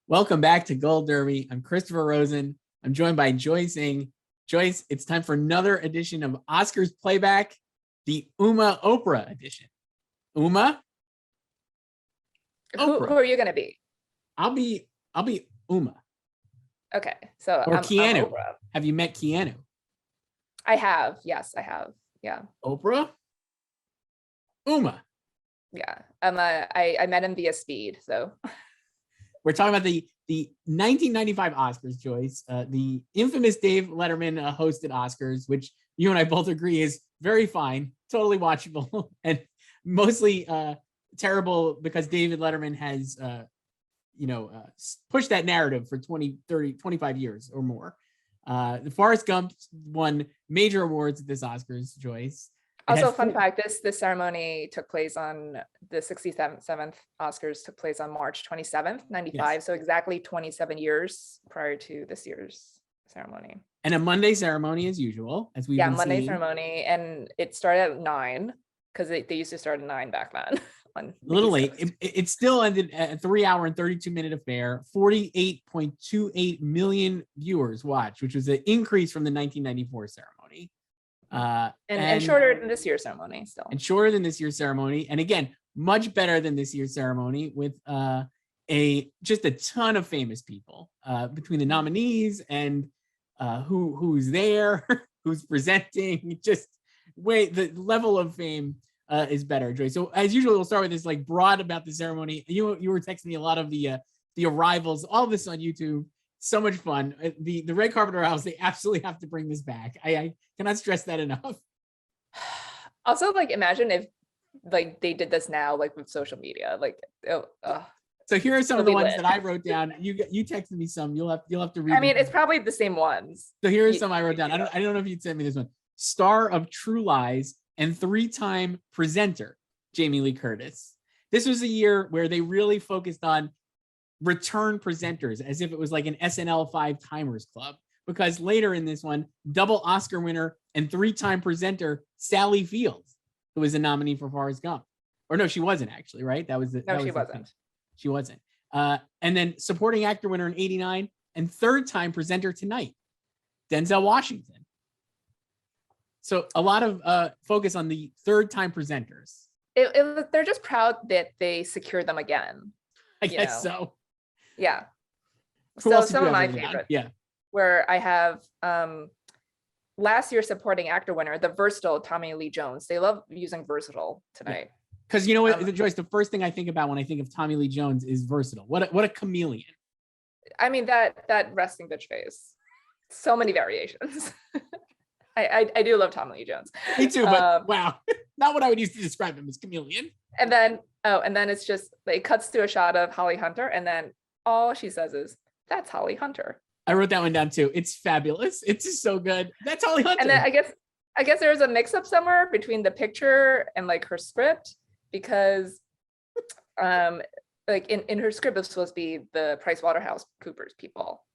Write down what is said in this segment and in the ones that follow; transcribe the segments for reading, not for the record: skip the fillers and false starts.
Welcome back to Gold Derby. I'm Christopher Rosen. I'm joined by Joyce Ng. Joyce, it's time for another edition of Oscars Playback, the Uma Oprah edition. Uma? Who are you going to be? I'll be Uma. Okay, so Or I'm Keanu. Oprah. Have you met Keanu? I have. Yes, I have. Yeah. Oprah? Uma. Yeah. I met him via Speed. So we're talking about the 1995 Oscars, Joyce. The infamous Dave Letterman hosted Oscars, which you and I both agree is very fine, totally watchable, and mostly terrible because David Letterman has pushed that narrative for 20, 30, 25 years or more. The Forrest Gump won major awards at this Oscars, Joyce. Also, fun fact, this ceremony took place on the 67th Oscars took place on March 27th, 95. Yes. So exactly 27 years prior to this year's ceremony. And a Monday ceremony as usual, as we've been Monday seeing. ceremony. And it started at 9 because they used to start at 9 back then. A little late. It still ended at a 3 hour and 32-minute affair. 48.28 million viewers watched, which was an increase from the 1994 ceremony. And shorter than this year's ceremony still. And shorter than this year's ceremony. And again, much better than this year's ceremony with just a ton of famous people between the nominees and who's there, who's presenting. Just the level of fame is better, Joy. So as usual, we'll start with this like broad about the ceremony. You were texting me a lot of the arrivals, all of this on YouTube. So much fun. The red carpet house, they absolutely have to bring this back. I cannot stress that enough. Also, like, imagine if like they did this now, like with social media, like. So here are some of the ones that I wrote down. You texted me some. You'll have to read. I mean, it's probably the same ones. So here are some I wrote down. I don't know if you'd send me this one. Star of True Lies and 3-time presenter Jamie Lee Curtis. This was a year where they really focused on return presenters as if it was like an SNL 5-timers club, because later in this one, double Oscar winner and 3-time presenter Sally Fields, who was a nominee for Forrest Gump. Or no, she wasn't actually, right? She wasn't. And then supporting actor winner in 89 and 3rd-time presenter tonight, Denzel Washington. So a lot of focus on the 3rd-time presenters. They're just proud that they secured them again. I guess so. Yeah. So some of my favorites. Yeah. Where I have last year's supporting actor winner, the versatile Tommy Lee Jones. They love using versatile tonight. Because you know what, Joyce, the first thing I think about when I think of Tommy Lee Jones is versatile. What a chameleon. I mean, that resting bitch face. So many variations. I do love Tommy Lee Jones. Me too, but wow. Not what I would use to describe him as chameleon. And then it's just, it cuts to a shot of Holly Hunter, and then all she says is, "That's Holly Hunter." I wrote that one down too. It's fabulous. It's just so good. That's Holly Hunter. And then I guess there was a mix-up somewhere between the picture and like her script, because like in her script it was supposed to be the PricewaterhouseCoopers people,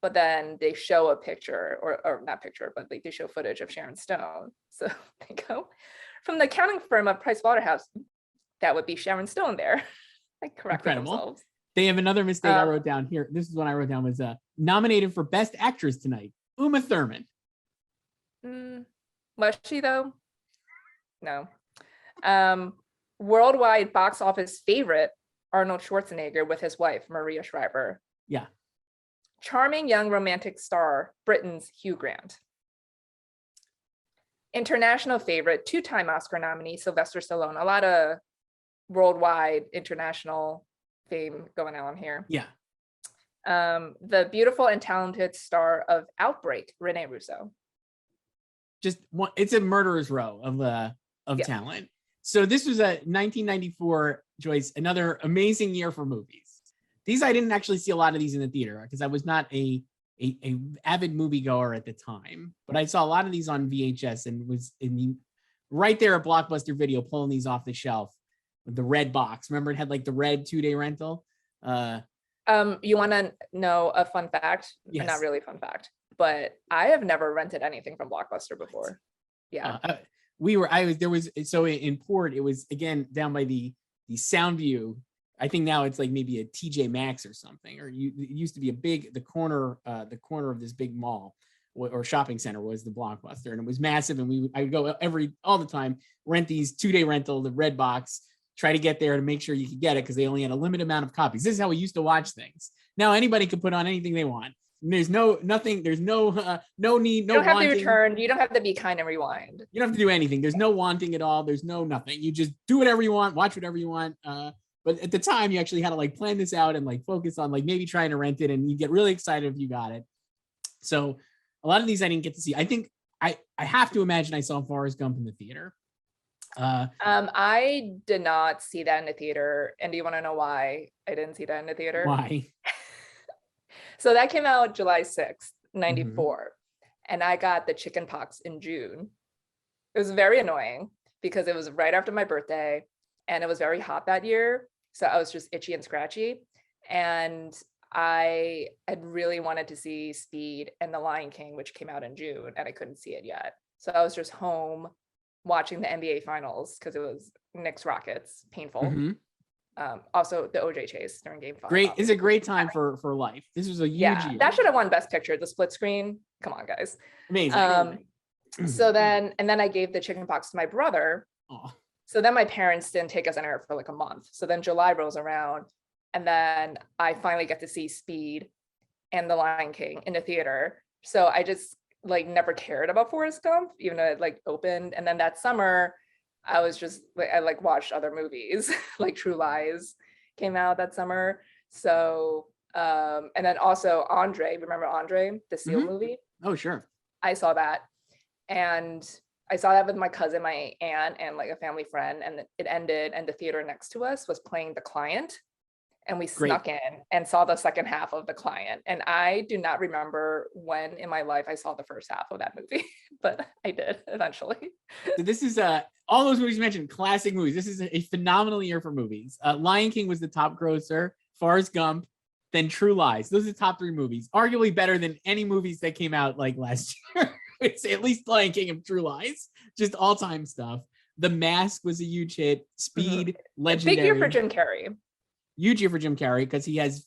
but then they show a picture or not picture, but like they show footage of Sharon Stone. So they go from the accounting firm of Pricewaterhouse, that would be Sharon Stone there. Like correcting themselves. They have another mistake I wrote down here. This is what I wrote down was nominated for Best Actress tonight, Uma Thurman. Was she though? No. Worldwide box office favorite, Arnold Schwarzenegger with his wife, Maria Shriver. Yeah. Charming young romantic star, Britain's Hugh Grant. International favorite, 2-time Oscar nominee, Sylvester Stallone. A lot of worldwide international fame going on here. Yeah. The beautiful and talented star of Outbreak, Rene Russo. Just one, it's a murderer's row of talent. So this was a 1994, Joyce, another amazing year for movies. These, I didn't actually see a lot of these in the theater because I was not a avid moviegoer at the time, but I saw a lot of these on VHS and was right there at Blockbuster Video pulling these off the shelf with the red box. Remember, it had like the red 2-day rental. You want to know a fun fact? Yes. Not really a fun fact, but I have never rented anything from Blockbuster before. Yeah. In Port, it was again down by the Soundview I think now it's like maybe a TJ Maxx or something, or it used to be the corner of this big mall or shopping center was the Blockbuster, and it was massive. And I would go all the time, rent these 2-day rental, the red box, try to get there to make sure you could get it because they only had a limited amount of copies. This is how we used to watch things. Now anybody can put on anything they want. There's no need, no You don't have to return. You don't have to be kind and rewind. You don't have to do anything. There's no wanting at all. There's no nothing. You just do whatever you want, watch whatever you want. But at the time, you actually had to like plan this out and like focus on like maybe trying to rent it, and you get really excited if you got it. So a lot of these I didn't get to see. I think I have to imagine I saw Forrest Gump in the theater. I did not see that in the theater. And do you want to know why I didn't see that in the theater? Why? So that came out July 6th, 94. And I got the chicken pox in June. It was very annoying because it was right after my birthday and it was very hot that year. So I was just itchy and scratchy. And I had really wanted to see Speed and The Lion King, which came out in June, and I couldn't see it yet. So I was just home watching the NBA finals because it was Knicks Rockets, painful. Also the OJ chase during game 5. Great. It's a great time for life. This was a huge year. That should have won Best Picture, the split screen. Come on, guys. Amazing. So then I gave the chicken pox to my brother. Aww. So then my parents didn't take us anywhere for like a month. So then July rolls around, and then I finally get to see Speed and The Lion King in the theater. So I just like never cared about Forrest Gump, even though it like opened. And then that summer, I was just like, I like watched other movies, like True Lies came out that summer. So, and then also Andre, remember Andre, the Seal movie? Oh, sure. I saw that. And I saw that with my cousin, my aunt, and like a family friend, and it ended, and the theater next to us was playing The Client, and we snuck in and saw the second half of The Client. And I do not remember when in my life I saw the first half of that movie, but I did eventually. So this is all those movies you mentioned, classic movies. This is a phenomenal year for movies. Lion King was the top grosser, Forrest Gump, then True Lies. Those are the top 3 movies, arguably better than any movies that came out like last year. It's at least Lion King and True Lies, just all-time stuff. The Mask was a huge hit. Speed, legendary. Big year for Jim Carrey. Huge year for Jim Carrey because he has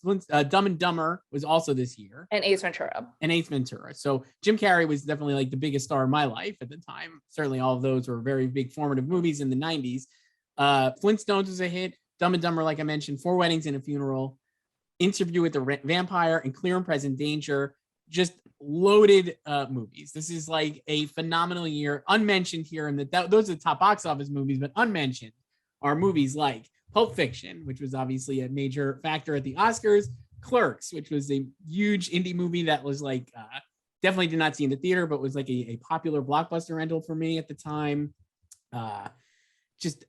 Dumb and Dumber was also this year. And Ace Ventura. So Jim Carrey was definitely like the biggest star in my life at the time. Certainly all of those were very big formative movies in the 90s. Flintstones was a hit. Dumb and Dumber, like I mentioned, 4 Weddings and a Funeral, Interview with the Vampire, and Clear and Present Danger. Just loaded movies. This is like a phenomenal year. Unmentioned here, and those are the top box office movies, but unmentioned are movies like Pulp Fiction, which was obviously a major factor at the Oscars, Clerks, which was a huge indie movie that was like definitely did not see in the theater, but was like a popular blockbuster rental for me at the time. Just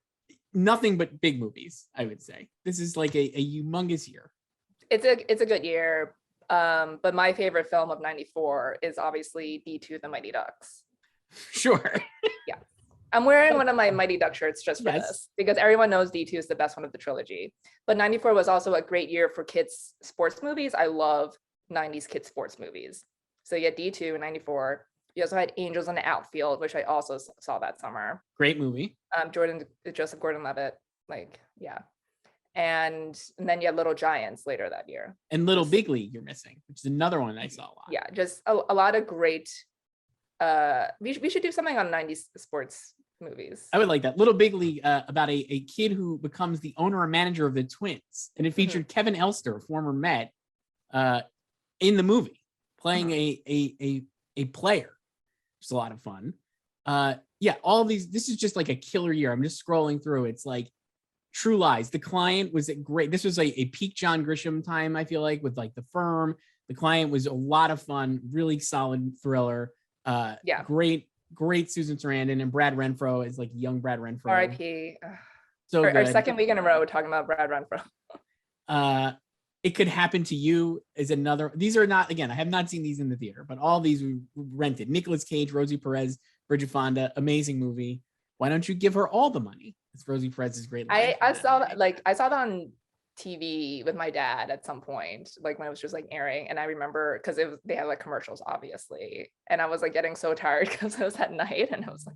nothing but big movies, I would say. This is like a humongous year. It's a good year. But my favorite film of 94 is obviously D2 The Mighty Ducks. Sure. Yeah. I'm wearing one of my Mighty Duck shirts just for this, because everyone knows D2 is the best one of the trilogy. But 94 was also a great year for kids sports movies. I love 90s kids sports movies. So yeah, D2 in 94. You also had Angels in the Outfield, which I also saw that summer. Great movie. Joseph Gordon-Levitt. Like, yeah. And then you had Little Giants later that year. And Little Big League you're missing, which is another one I saw a lot. Yeah, just a lot of great, we should do something on 90s sports movies. I would like that. Little Big League, about a kid who becomes the owner and manager of the Twins. And it featured Kevin Elster, former Met, in the movie, playing a player. It's a lot of fun. Yeah, all these, this is just like a killer year. I'm just scrolling through. It's like True Lies. The Client was great. This was a peak John Grisham time, I feel like, with like The Firm. The Client was a lot of fun, really solid thriller. Yeah. Great Susan Sarandon, and Brad Renfro is like young Brad Renfro. R.I.P. So our second week in a row talking about Brad Renfro. It Could Happen to You is another. These are not, again, I have not seen these in the theater, but all these we rented. Nicolas Cage, Rosie Perez, Bridget Fonda, amazing movie. Why don't you give her all the money? It's Rosie Perez's great. I saw that, like I saw that on TV with my dad at some point, like when it was just like airing. And I remember because they had like commercials, obviously. And I was like getting so tired because it was at night, and I was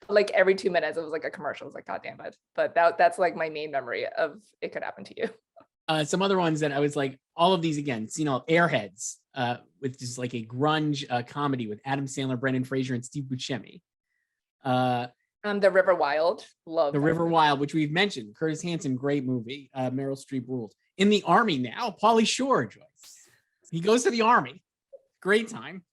like every 2 minutes it was like a commercial. I was like, God damn it. But that's like my main memory of It Could Happen to You. Some other ones that I was like, all of these again, you know, Airheads, with just like a grunge comedy with Adam Sandler, Brendan Fraser, and Steve Buscemi. The River Wild, love The River Wild, which we've mentioned. Curtis Hanson, great movie. Meryl Streep ruled. In the Army now, Pauly Shore, Joyce. He goes to the Army. Great time.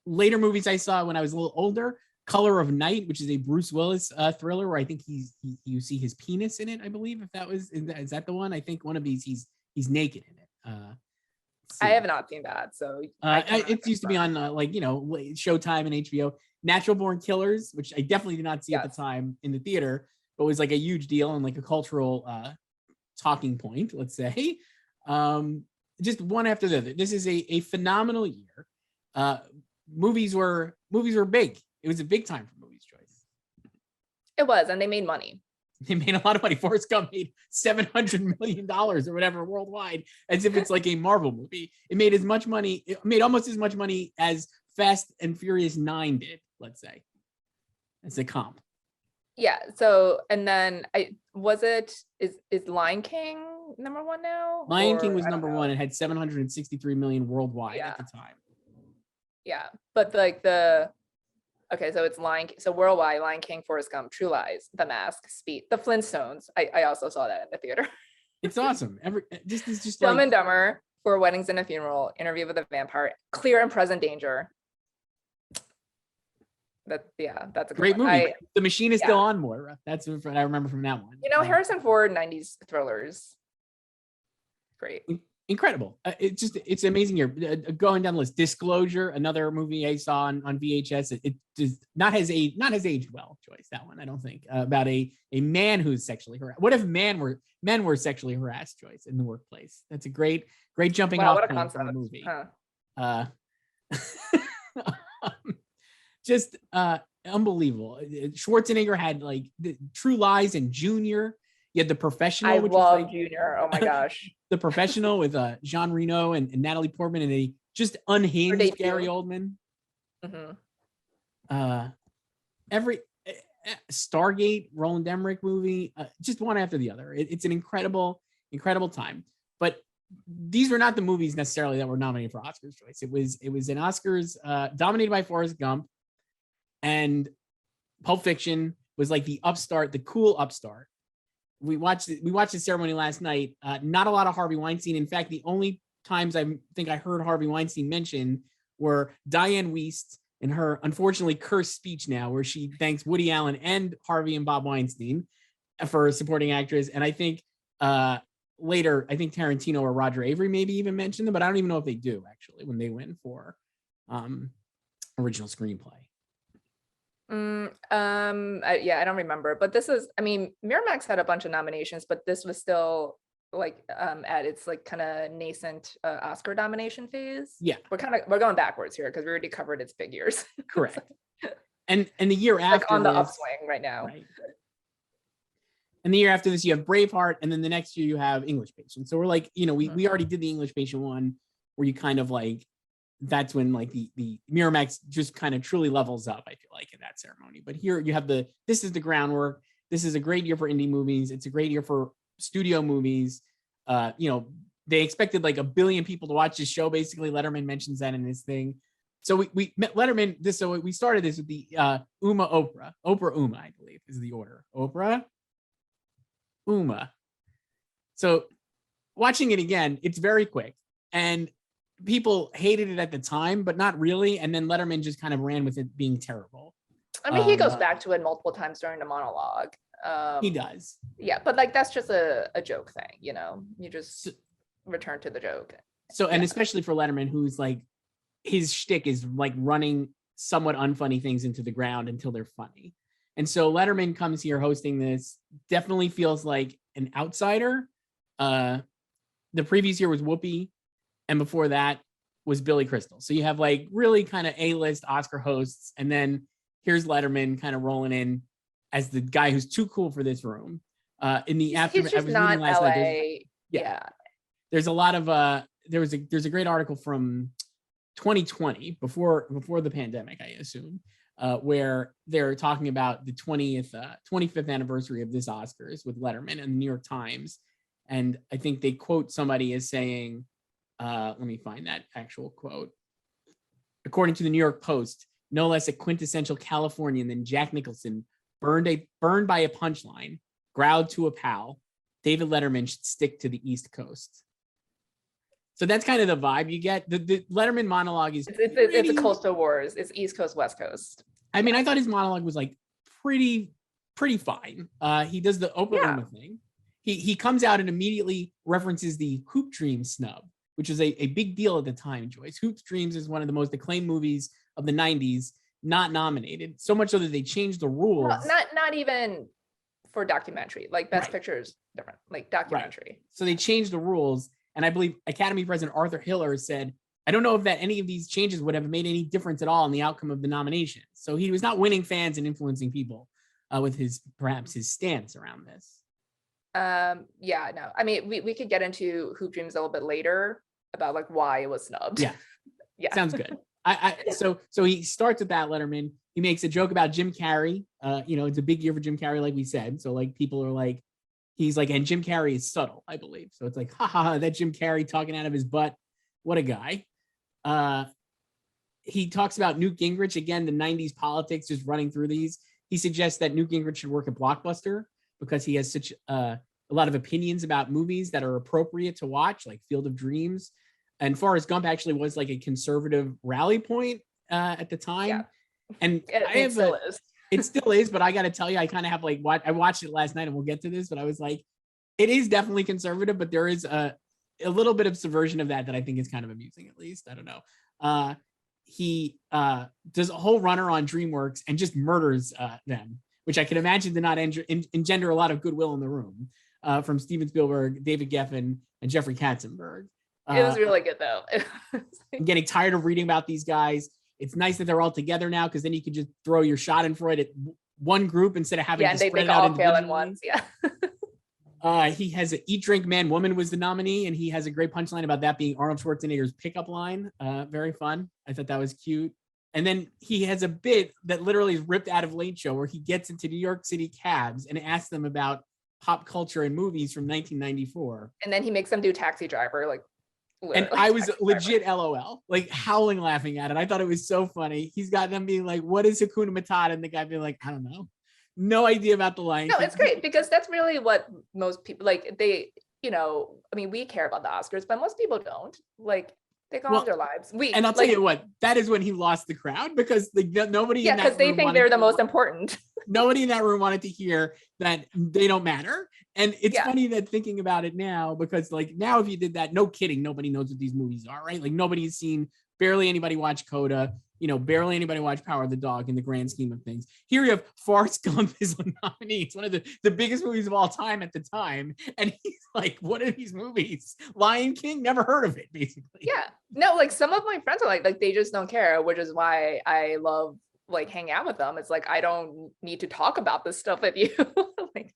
Later movies I saw when I was a little older, Color of Night, which is a Bruce Willis thriller where I think you see his penis in it, I believe. If that was, is that the one? I think one of these he's naked in it. I have not seen that, so it used to be on like, you know, Showtime and HBO. Natural Born Killers, which I definitely did not see at the time in the theater, but was like a huge deal and like a cultural talking point, let's say. Just one after the other. This is a phenomenal year. Movies were big. It was a big time for movies, Joyce. It was, and they made money. They made a lot of money. Forrest Gump made $700 million or whatever worldwide, as if it's like a Marvel movie. It made as much money. It made almost as much money as Fast and Furious 9 did, let's say, as a comp. Yeah. So, and then is Lion King number one now? Lion King was number one. It had 763 million worldwide at the time. Yeah, but like okay, so it's so worldwide, Lion King, Forrest Gump, True Lies, The Mask, Speed, The Flintstones. I also saw that in the theater. It's awesome. It's just Dumb and Dumber, For Weddings and a Funeral, Interview with a Vampire, Clear and Present Danger. That's a great movie. The Machine is still on more. That's what I remember from that one. You know, Harrison Ford 90s thrillers. Great. Incredible. It's an amazing year. Going down the list, Disclosure, another movie I saw on VHS. It does not has aged well, Joyce. That one, I don't think, about a man who's sexually harassed. What if men were sexually harassed, Joyce, in the workplace? That's a great jumping off point from a movie. Huh. Just unbelievable. Schwarzenegger had like True Lies and Junior. You had The Professional. I love Junior. Oh my gosh. The Professional with Jean Reno and Natalie Portman and a just unhinged Gary Oldman. Mm-hmm. Every Stargate, Roland Emmerich movie, just one after the other. It's an incredible time. But these were not the movies necessarily that were nominated for Oscars, Joyce. It was an Oscars dominated by Forrest Gump, and Pulp Fiction was like the cool upstart. We watched the ceremony last night. Not a lot of Harvey Weinstein. In fact, the only times I think I heard Harvey Weinstein mentioned were Diane Wiest in her unfortunately cursed speech now, where she thanks Woody Allen and Harvey and Bob Weinstein for supporting actress. And I think later, I think Tarantino or Roger Avery maybe even mentioned them, but I don't even know if they do actually when they win for original screenplay. I don't remember, but this is, I mean, Miramax had a bunch of nominations, but this was still like at its like kind of nascent Oscar nomination phase. Yeah, we're going backwards here because we already covered its big years. Correct. And the year after, like on the upswing right now. Right. And the year after this, you have Braveheart, and then the next year you have English Patient. So we're like, you know, we already did the English Patient one, where you kind of like, that's when like the Miramax just kind of truly levels up, I feel like, in that ceremony. But here you have this is the groundwork. This is a great year for indie movies. It's a great year for studio movies. You know, they expected like 1 billion people to watch this show. Basically, Letterman mentions that in this thing. So we met Letterman. So we started this with the Oprah Uma, I believe is the order. Oprah Uma. So watching it again, it's very quick, and people hated it at the time, but not really. And then Letterman just kind of ran with it being terrible. I mean, he goes back to it multiple times during the monologue. He does. Yeah, but like that's just a joke thing, you know. You just return to the joke. So, and especially for Letterman, who's like, his shtick is like running somewhat unfunny things into the ground until they're funny. And so Letterman comes here hosting this, definitely feels like an outsider. The previous year was Whoopi, and before that was Billy Crystal. So you have like really kind of A-list Oscar hosts, and then here's Letterman kind of rolling in as the guy who's too cool for this room. In the He's aftermath, I just was reading not last night. LA. Yeah. There's a lot of there's a great article from 2020 before the pandemic, I assume, where they're talking about the 25th anniversary of this Oscars with Letterman and the New York Times, and I think they quote somebody as saying, let me find that actual quote. According to the New York Post, no less a quintessential Californian than Jack Nicholson burned by a punchline, growled to a pal. David Letterman should stick to the East Coast. So that's kind of the vibe you get. The Letterman monologue is it's a coastal wars. It's East Coast, West Coast. I mean, I thought his monologue was like pretty fine. He does the Oprah Uma thing. He comes out and immediately references the Hoop Dreams snub, which is a big deal at the time, Joyce. Hoop Dreams is one of the most acclaimed movies of the 90s, not nominated. So much so that they changed the rules. Not even for documentary. Like Best Picture is different, like documentary. Right. So they changed the rules. And I believe Academy President Arthur Hiller said, I don't know if that any of these changes would have made any difference at all in the outcome of the nomination. So he was not winning fans and influencing people with his stance around this. Yeah, no. I mean, we could get into Hoop Dreams a little bit later about like why it was snubbed. Yeah. Yeah. Sounds good. So he starts with that Letterman. He makes a joke about Jim Carrey. It's a big year for Jim Carrey, like we said. So like people are like, he's like, and Jim Carrey is subtle, I believe. So it's like, that Jim Carrey talking out of his butt. What a guy. He talks about Newt Gingrich, again, the 90s politics, just running through these. He suggests that Newt Gingrich should work at Blockbuster because he has such a lot of opinions about movies that are appropriate to watch, like Field of Dreams. And Forrest Gump actually was like a conservative rally point at the time. Yeah. And it still is, but I got to tell you, I kind of have like, I watched it last night and we'll get to this, but I was like, it is definitely conservative, but there is a little bit of subversion of that I think is kind of amusing, at least. I don't know. He does a whole runner on DreamWorks and just murders them, which I can imagine did not engender a lot of goodwill in the room from Steven Spielberg, David Geffen, and Jeffrey Katzenberg. It was really good, though. I'm getting tired of reading about these guys. It's nice that they're all together now because then you can just throw your Schadenfreude at one group instead of having to spread it out individually. Yeah, and they all fail at once, yeah. He has a Eat, Drink, Man, Woman was the nominee, and he has a great punchline about that being Arnold Schwarzenegger's pickup line. Very fun. I thought that was cute. And then he has a bit that literally is ripped out of Late Show where he gets into New York City cabs and asks them about pop culture and movies from 1994. And then he makes them do Taxi Driver, like. And I was legit LOL, like howling laughing at it. I thought it was so funny. He's got them being like, what is Hakuna Matata? And the guy being like, I don't know. No idea about the line. No, it's great because that's really what most people like. They, I mean, we care about the Oscars, but most people don't. Like, they go on their lives. And I'll tell you what, that is when he lost the crowd because nobody. Yeah, because they think they're the most important. Nobody in that room wanted to hear that they don't matter. And it's funny that thinking about it now, because like now if you did that, no kidding, nobody knows what these movies are, right? Like nobody's seen, barely anybody watched Coda, barely anybody watched Power of the Dog in the grand scheme of things. Here you have Forrest Gump is a nominee. It's one of the biggest movies of all time at the time. And he's like, what are these movies? Lion King? Never heard of it, basically. Yeah. No, like some of my friends are like they just don't care, which is why I love like hanging out with them. It's like, I don't need to talk about this stuff with you. Like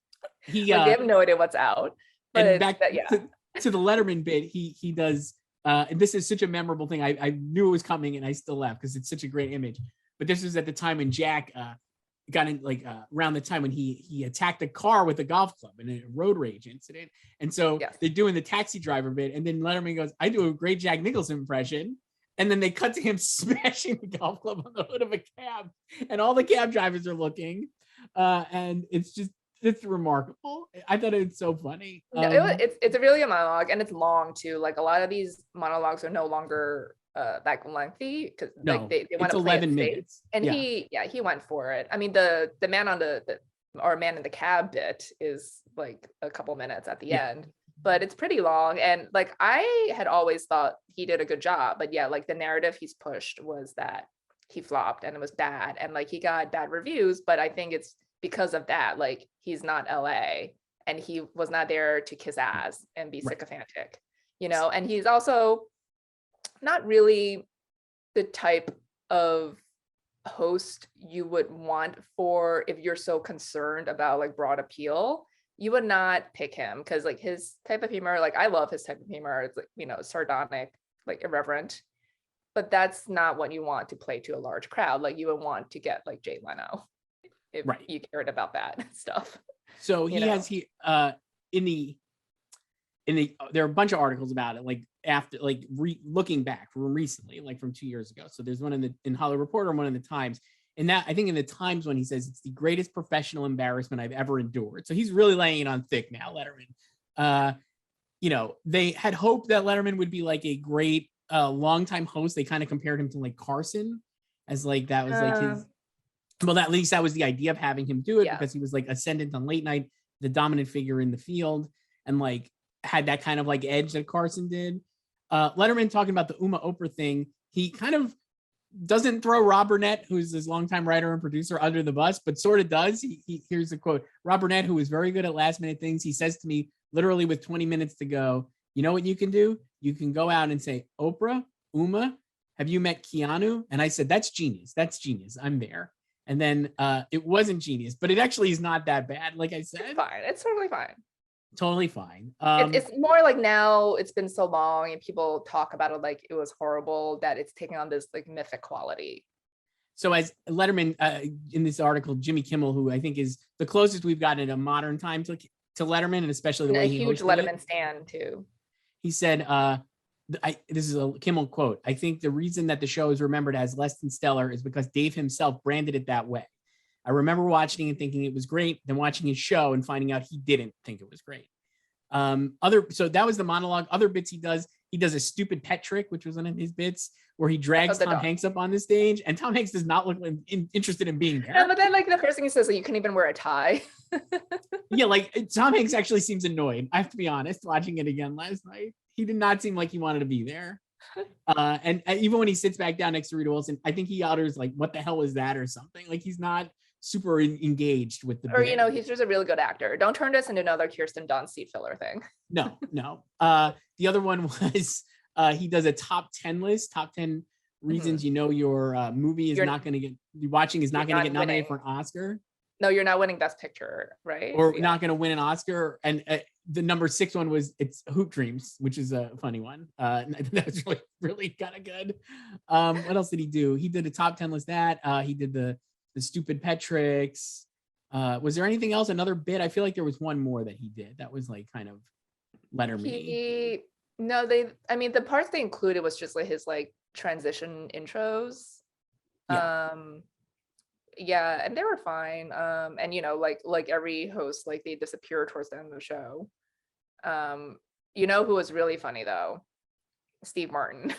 they have no idea what's out. But and back to the Letterman bit, he does, and this is such a memorable thing. I knew it was coming and I still laughed because it's such a great image. But this was at the time when Jack got in, like around the time when he attacked a car with a golf club in a road rage incident. And so they're doing the taxi driver bit. And then Letterman goes, I do a great Jack Nicholson impression. And then they cut to him smashing the golf club on the hood of a cab. And all the cab drivers are looking. And it's remarkable. I thought it was so funny. No, it's a really good monologue, and it's long too. Like a lot of these monologues are no longer that lengthy because like they want to play 11 minutes. And he went for it. I mean, the man on or man in the cab bit is like a couple minutes at the end, but it's pretty long. And like I had always thought he did a good job, but like the narrative he's pushed was that he flopped and it was bad, and like he got bad reviews. But I think it's because of that, like he's not LA and he was not there to kiss ass and be sycophantic, and he's also not really the type of host you would want for if you're so concerned about like broad appeal. you would not pick him because like his type of humor, like I love his type of humor. It's like, you know, sardonic, like irreverent, but that's not what you want to play to a large crowd. Like you would want to get like Jay Leno if Right. you cared about that stuff. So You he know? has in the there are a bunch of articles about it, like after like looking back from recently, like from 2 years ago. So there's one in Hollywood Reporter and one in the Times. And that I think in the Times when he says it's the greatest professional embarrassment I've ever endured. So he's really laying it on thick now, Letterman. You know, they had hoped that Letterman would be like a great longtime host. They kind of compared him to like Carson as like that was like his. Well, at least that was the idea of having him do it because he was like ascendant on late night, the dominant figure in the field, and like had that kind of like edge that Carson did. Letterman talking about the Uma Oprah thing, he kind of doesn't throw Rob Burnett, who's his longtime writer and producer, under the bus, but sort of does. Here's a quote. Rob Burnett, who is very good at last minute things, he says to me, literally with 20 minutes to go, you know what you can do? You can go out and say, Oprah, Uma, have you met Keanu? And I said, that's genius. That's genius. I'm there. And then it wasn't genius, but it actually is not that bad. Like I said, It's fine. It's totally fine. Totally fine. It's more like now it's been so long and people talk about it like it was horrible that it's taking on this like mythic quality. So as Letterman in this article, Jimmy Kimmel, who I think is the closest we've gotten in a modern time to Letterman, and especially the way he huge hosted Letterman it, stan too. he said, this is a Kimmel quote. I think the reason that the show is remembered as less than stellar is because Dave himself branded it that way. I remember watching and thinking it was great, then watching his show and finding out he didn't think it was great. So that was the monologue. Other bits he does a stupid pet trick, which was one of his bits where he drags Tom Hanks up on the stage, and Tom Hanks does not look interested in being there. No, but then like the first thing he says, like, you can even wear a tie. Yeah, like Tom Hanks actually seems annoyed. I have to be honest, watching it again last night, he did not seem like he wanted to be there. And even when he sits back down next to Rita Wilson, I think he utters like, what the hell is that or something. Like he's not super engaged with the or bit. You know, he's just a really good actor. Don't turn this into another Kirsten Dunst seat filler thing. No. The other one was he does a top 10 list, top 10 reasons you know your movie is not going to get nominated for an Oscar. No, you're not winning Best Picture, right? Or not going to win an Oscar. And the number 6 one was it's Hoop Dreams, which is a funny one. That was really kind of good. What else did he do? He did a top 10 list that. He did the stupid pet tricks. Was there anything else? Another bit? I feel like there was one more that he did. That was like kind of Letterman. The parts they included was just like his like transition intros. Yeah, and they were fine. And you know, like every host, like they disappear towards the end of the show. You know who was really funny though? Steve Martin.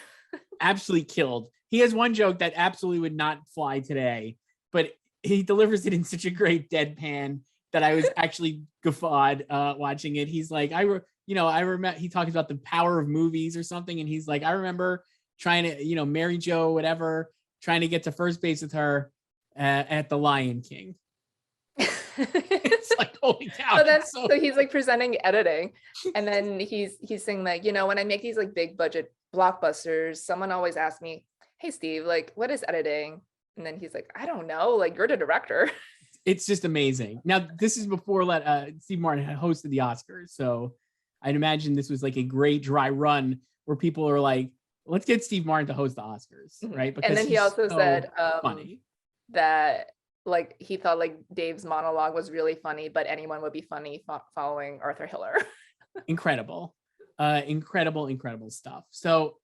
Absolutely killed. He has one joke that absolutely would not fly today, but he delivers it in such a great deadpan that I was actually guffawed watching it. He's like, I remember he talks about the power of movies or something, and he's like, I remember trying to, Mary Jo, whatever, trying to get to first base with her at the Lion King. It's like, holy cow. So he's like presenting editing, and then he's saying like, when I make these like big budget blockbusters, someone always asks me, hey Steve, like what is editing? And then he's like, I don't know, like you're the director. It's just amazing. Now this is before Steve Martin had hosted the Oscars, so I'd imagine this was like a great dry run where people are like, let's get Steve Martin to host the Oscars, right? Because and then he also said funny. That like he thought like Dave's monologue was really funny, but anyone would be funny following Arthur Hiller. Incredible. Incredible stuff. So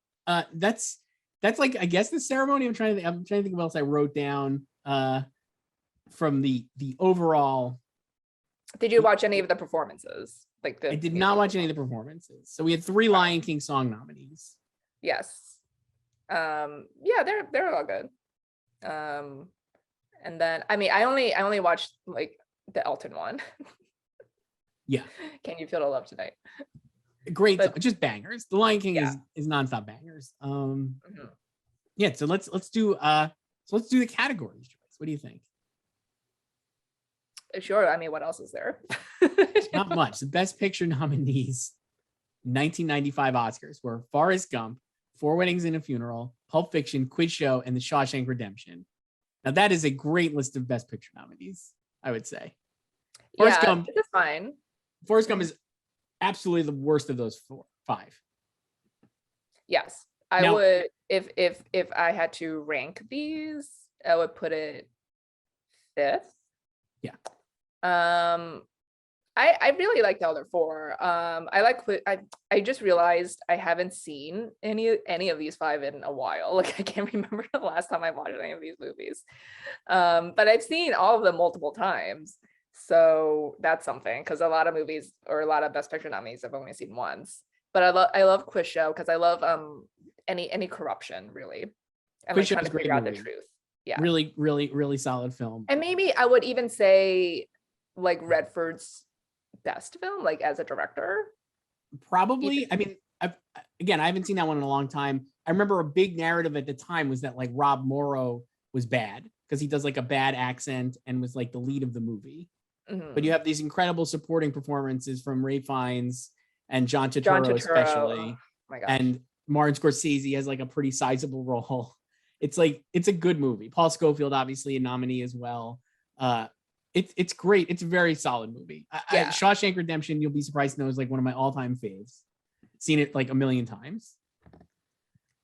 that's like, I guess, the ceremony. I'm trying to think what else I wrote down from the overall. Did you watch any of the performances? I did not watch any of the performances. So we had 3 Lion King song nominees. Yes. Yeah, they're all good. And then I only watched like the Elton one. Yeah. Can You Feel the Love Tonight? Great, just bangers. The Lion King is nonstop bangers. Yeah, so let's do the categories, Joyce. What do you think? Sure. What else is there? Not much. The Best Picture nominees 1995 Oscars were Forrest Gump, 4 Weddings and a Funeral, Pulp Fiction, Quiz Show, and The Shawshank Redemption. Now that is a great list of Best Picture nominees, I would say. Forrest Gump, this is fine. Forrest Gump is absolutely the worst of those five. Yes, I Now- would, if I had to rank these, I would put it fifth. Yeah. I really like the other four. I just realized I haven't seen any of these five in a while. Like I can't remember the last time I watched any of these movies. But I've seen all of them multiple times. So that's something, because a lot of movies or a lot of Best Picture nominees I've only seen once. But I love Quiz Show because I love any corruption really. And Quiz like trying Show is to a great figure out the movie. truth. Yeah. Really, really, really solid film. And maybe I would even say like Redford's best film, like as a director. Probably. I mean, I haven't seen that one in a long time. I remember a big narrative at the time was that like Rob Morrow was bad because he does like a bad accent and was like the lead of the movie. But you have these incredible supporting performances from Ray Fiennes and John Turturro especially. Oh my gosh. And Martin Scorsese has like a pretty sizable role. It's a good movie. Paul Scofield, obviously a nominee as well. It's great. It's a very solid movie. Shawshank Redemption, you'll be surprised to know, is like one of my all-time faves. Seen it like a million times.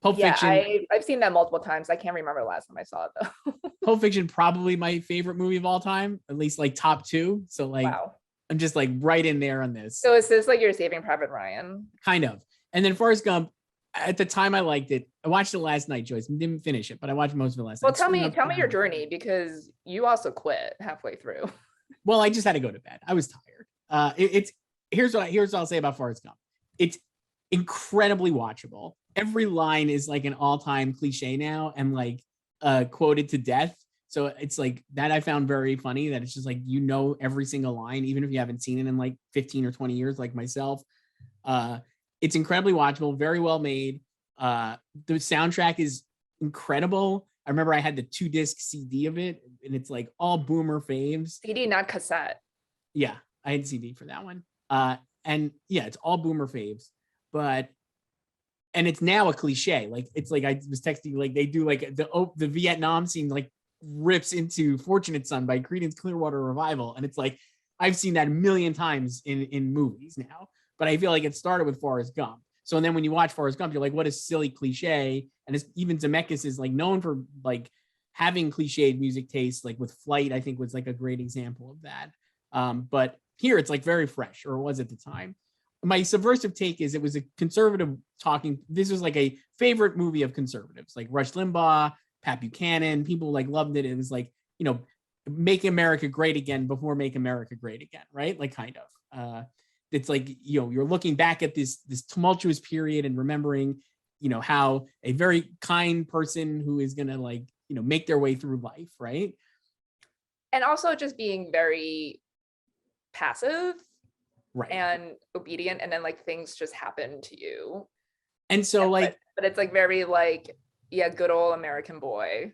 Pulp Fiction. I've seen that multiple times. I can't remember the last time I saw it though. Pulp Fiction, probably my favorite movie of all time, at least like top two. So like, Wow. I'm just like right in there on this. So is this like your Saving Private Ryan? Kind of. And then Forrest Gump, at the time I liked it. I watched it last night, Joyce. Didn't finish it, but I watched most of it last night. Well, tell me your journey, because you also quit halfway through. Well, I just had to go to bed. I was tired. Here's what I'll say about Forrest Gump. It's incredibly watchable. Every line is like an all-time cliche now and like quoted to death. So it's like that I found very funny, that it's just like, you know, every single line, even if you haven't seen it in like 15 or 20 years, like myself. It's incredibly watchable, very well made. The soundtrack is incredible. I remember I had the 2-disc CD of it, and it's like all boomer faves. CD, not cassette. Yeah, I had CD for that one. And yeah, it's all boomer faves, and it's now a cliche. Like it's like I was texting, like they do like the Vietnam scene like rips into Fortunate Son by Creedence Clearwater Revival, and it's like I've seen that a million times in movies now. But I feel like it started with Forrest Gump. So and then when you watch Forrest Gump, you're like, what a silly cliche. And it's, even Zemeckis is like known for like having cliched music tastes, like with Flight, I think was like a great example of that. But here it's like very fresh, or it was at the time. My subversive take is it was a conservative talking. This was like a favorite movie of conservatives, like Rush Limbaugh, Pat Buchanan. People like loved it. It was like, you know, Make America Great Again before Make America Great Again, right? Like kind of. It's like, you know, you're looking back at this tumultuous period and remembering, you know, how a very kind person who is going to like, you know, make their way through life, right? And also just being very passive, right, and obedient, and then like things just happen to you. And so like, but it's like very like, yeah, good old American boy.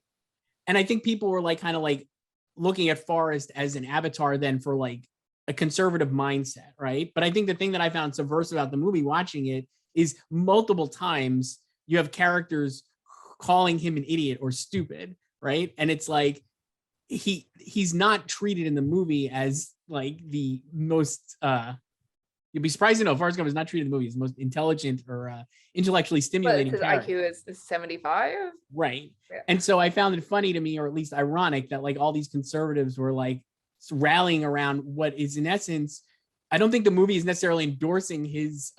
And I think people were like kind of like looking at Forrest as an avatar then for like a conservative mindset, right? But I think the thing that I found subversive about the movie watching it is multiple times you have characters calling him an idiot or stupid, right? And it's like he's not treated in the movie as like the most you'll be surprised to know Forrest Gump is not treated in the movie as the most intelligent or intellectually stimulating character. IQ is 75, right? Yeah. And so I found it funny to me, or at least ironic, that like all these conservatives were like rallying around what is in essence, I don't think the movie is necessarily endorsing his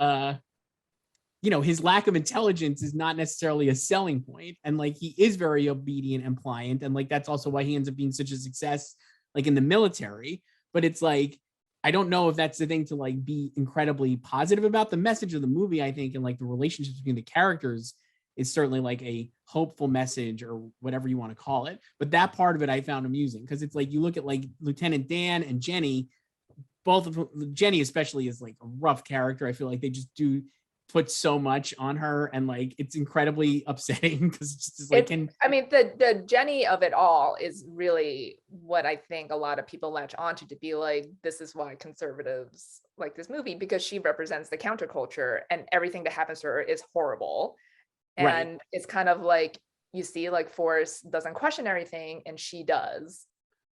you know, his lack of intelligence is not necessarily a selling point, and like he is very obedient and pliant, and like that's also why he ends up being such a success like in the military. But it's like, I don't know if that's the thing to like be incredibly positive about. The message of the movie, I think, and like the relationships between the characters is certainly like a hopeful message or whatever you want to call it. But that part of it I found amusing, because it's like you look at like Lieutenant Dan and Jenny, both of them, Jenny especially is like a rough character. I feel like they just do put so much on her, and like it's incredibly upsetting because it's just like, I mean, the Jenny of it all is really what I think a lot of people latch onto, to be like, this is why conservatives like this movie, because she represents the counterculture and everything that happens to her is horrible. And right. It's kind of like, you see like Forrest doesn't question everything and she does.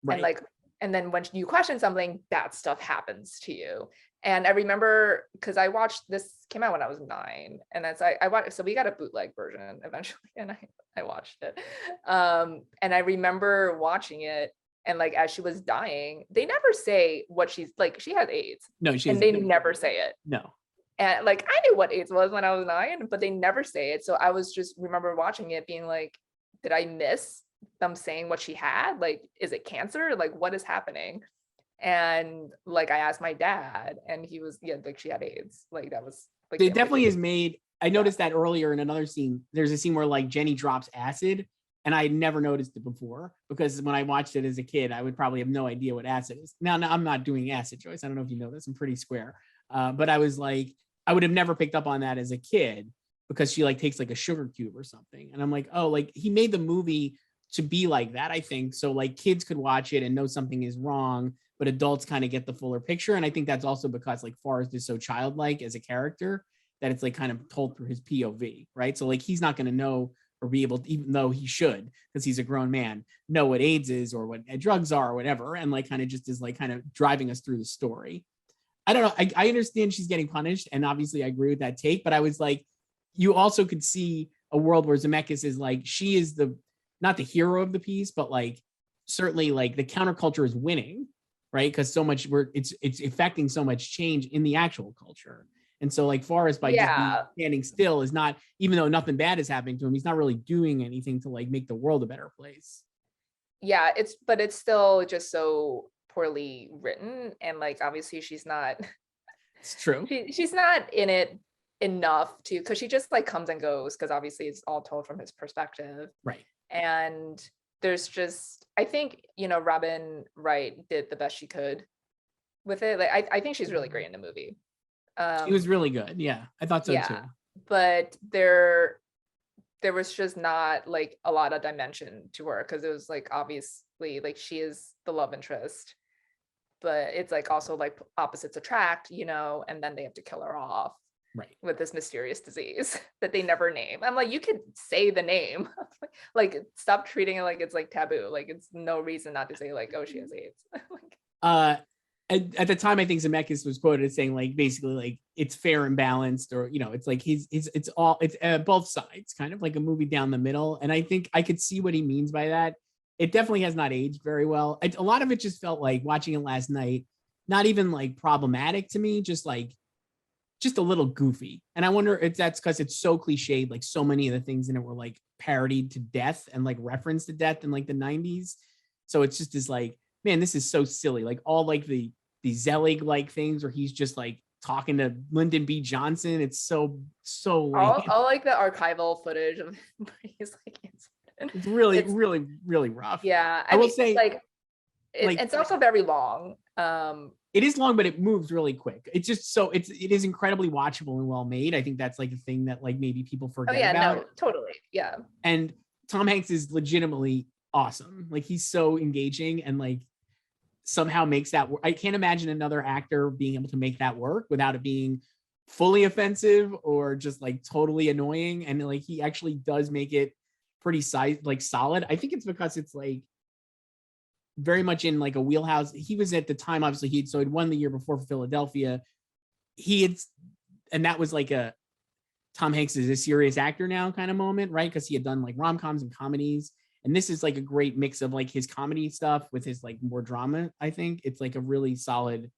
Right. And like And then when you question something, bad stuff happens to you. And I remember, because I watched this, came out when I was 9, and that's I watched, so we got a bootleg version eventually, and I watched it. And I remember watching it, and like as she was dying, they never say what she's like. She has AIDS. No, she and they never say it. No. And like I knew what AIDS was when I was 9, but they never say it. So I was just remember watching it being like, did I miss them saying what she had? Like, is it cancer? Like, what is happening? And like I asked my dad, and he was, yeah, like she had AIDS. Like that was like It definitely is made. I noticed that earlier in another scene. There's a scene where like Jenny drops acid, and I had never noticed it before, because when I watched it as a kid, I would probably have no idea what acid is. Now I'm not doing acid, Joyce. I don't know if you know this. I'm pretty square. But I was like, I would have never picked up on that as a kid, because she like takes like a sugar cube or something. And I'm like, oh, like he made the movie to be like that, I think. So like kids could watch it and know something is wrong, but adults kind of get the fuller picture. And I think that's also because like Forrest is so childlike as a character that it's like kind of told through his POV, right? So like he's not going to know or be able to, even though he should, because he's a grown man, know what AIDS is or what drugs are or whatever. And like kind of just is like kind of driving us through the story. I don't know. I understand she's getting punished, and obviously I agree with that take, but I was like, you also could see a world where Zemeckis is like, she is the, not the hero of the piece, but like certainly like the counterculture is winning, right? Because so much it's affecting so much change in the actual culture. And so like Forrest, by just being standing still, is not, even though nothing bad is happening to him, he's not really doing anything to like make the world a better place. Yeah, but it's still just so poorly written, and like obviously she's not, it's true, she's not in it enough to, because she just like comes and goes, because obviously it's all told from his perspective, right? And there's just, I think, Robin Wright did the best she could with it. Like I think she's really great in the movie. She was really good. Yeah, I thought so too. But there was just not like a lot of dimension to her, because it was like obviously like she is the love interest, but it's like also like opposites attract, and then they have to kill her off, right, with this mysterious disease that they never name. I'm like, you could say the name, like stop treating it like it's like taboo. Like it's no reason not to say like, oh, she has AIDS. Like, at the time, I think Zemeckis was quoted as saying like basically like it's fair and balanced, or it's like it's both sides, kind of like a movie down the middle. And I think I could see what he means by that. It definitely has not aged very well. A lot of it just felt like watching it last night, not even like problematic to me, just a little goofy. And I wonder if that's because it's so cliched, like so many of the things in it were like parodied to death and like referenced to death in like the 90s. So it's just this like, man, this is so silly. Like all like the Zelig like things where he's just like talking to Lyndon B. Johnson. It's so like all like the archival footage of he's like it's really rough. Yeah. I will say like it's also very long. It is long, but it moves really quick. It's just so it is incredibly watchable and well made. I think that's like a thing that like maybe people forget about. No, totally. Yeah. And Tom Hanks is legitimately awesome. Like he's so engaging and like somehow makes that work. I can't imagine another actor being able to make that work without it being fully offensive or just like totally annoying. And like he actually does make it pretty solid. I think it's because it's like very much in like a wheelhouse. He was at the time, obviously he'd won the year before for Philadelphia. And that was like a Tom Hanks is a serious actor now kind of moment, right? Because he had done like rom-coms and comedies. And this is like a great mix of like his comedy stuff with his like more drama. I think it's like a really solid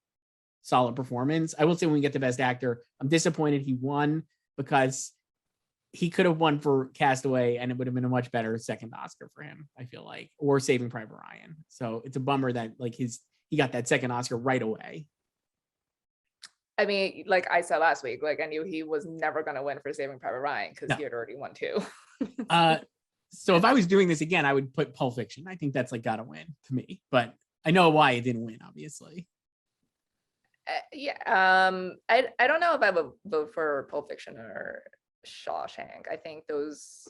performance. I will say when we get to Best Actor, I'm disappointed he won, because he could have won for Castaway and it would have been a much better second Oscar for him, I feel like, or Saving Private Ryan. So it's a bummer that like he got that second Oscar right away. I mean, like I said last week, like I knew he was never going to win for Saving Private Ryan because he had already won 2. So if I was doing this again, I would put Pulp Fiction. I think that's like got to win to me, but I know why it didn't win, obviously. I don't know if I would vote for Pulp Fiction or Shawshank. I think those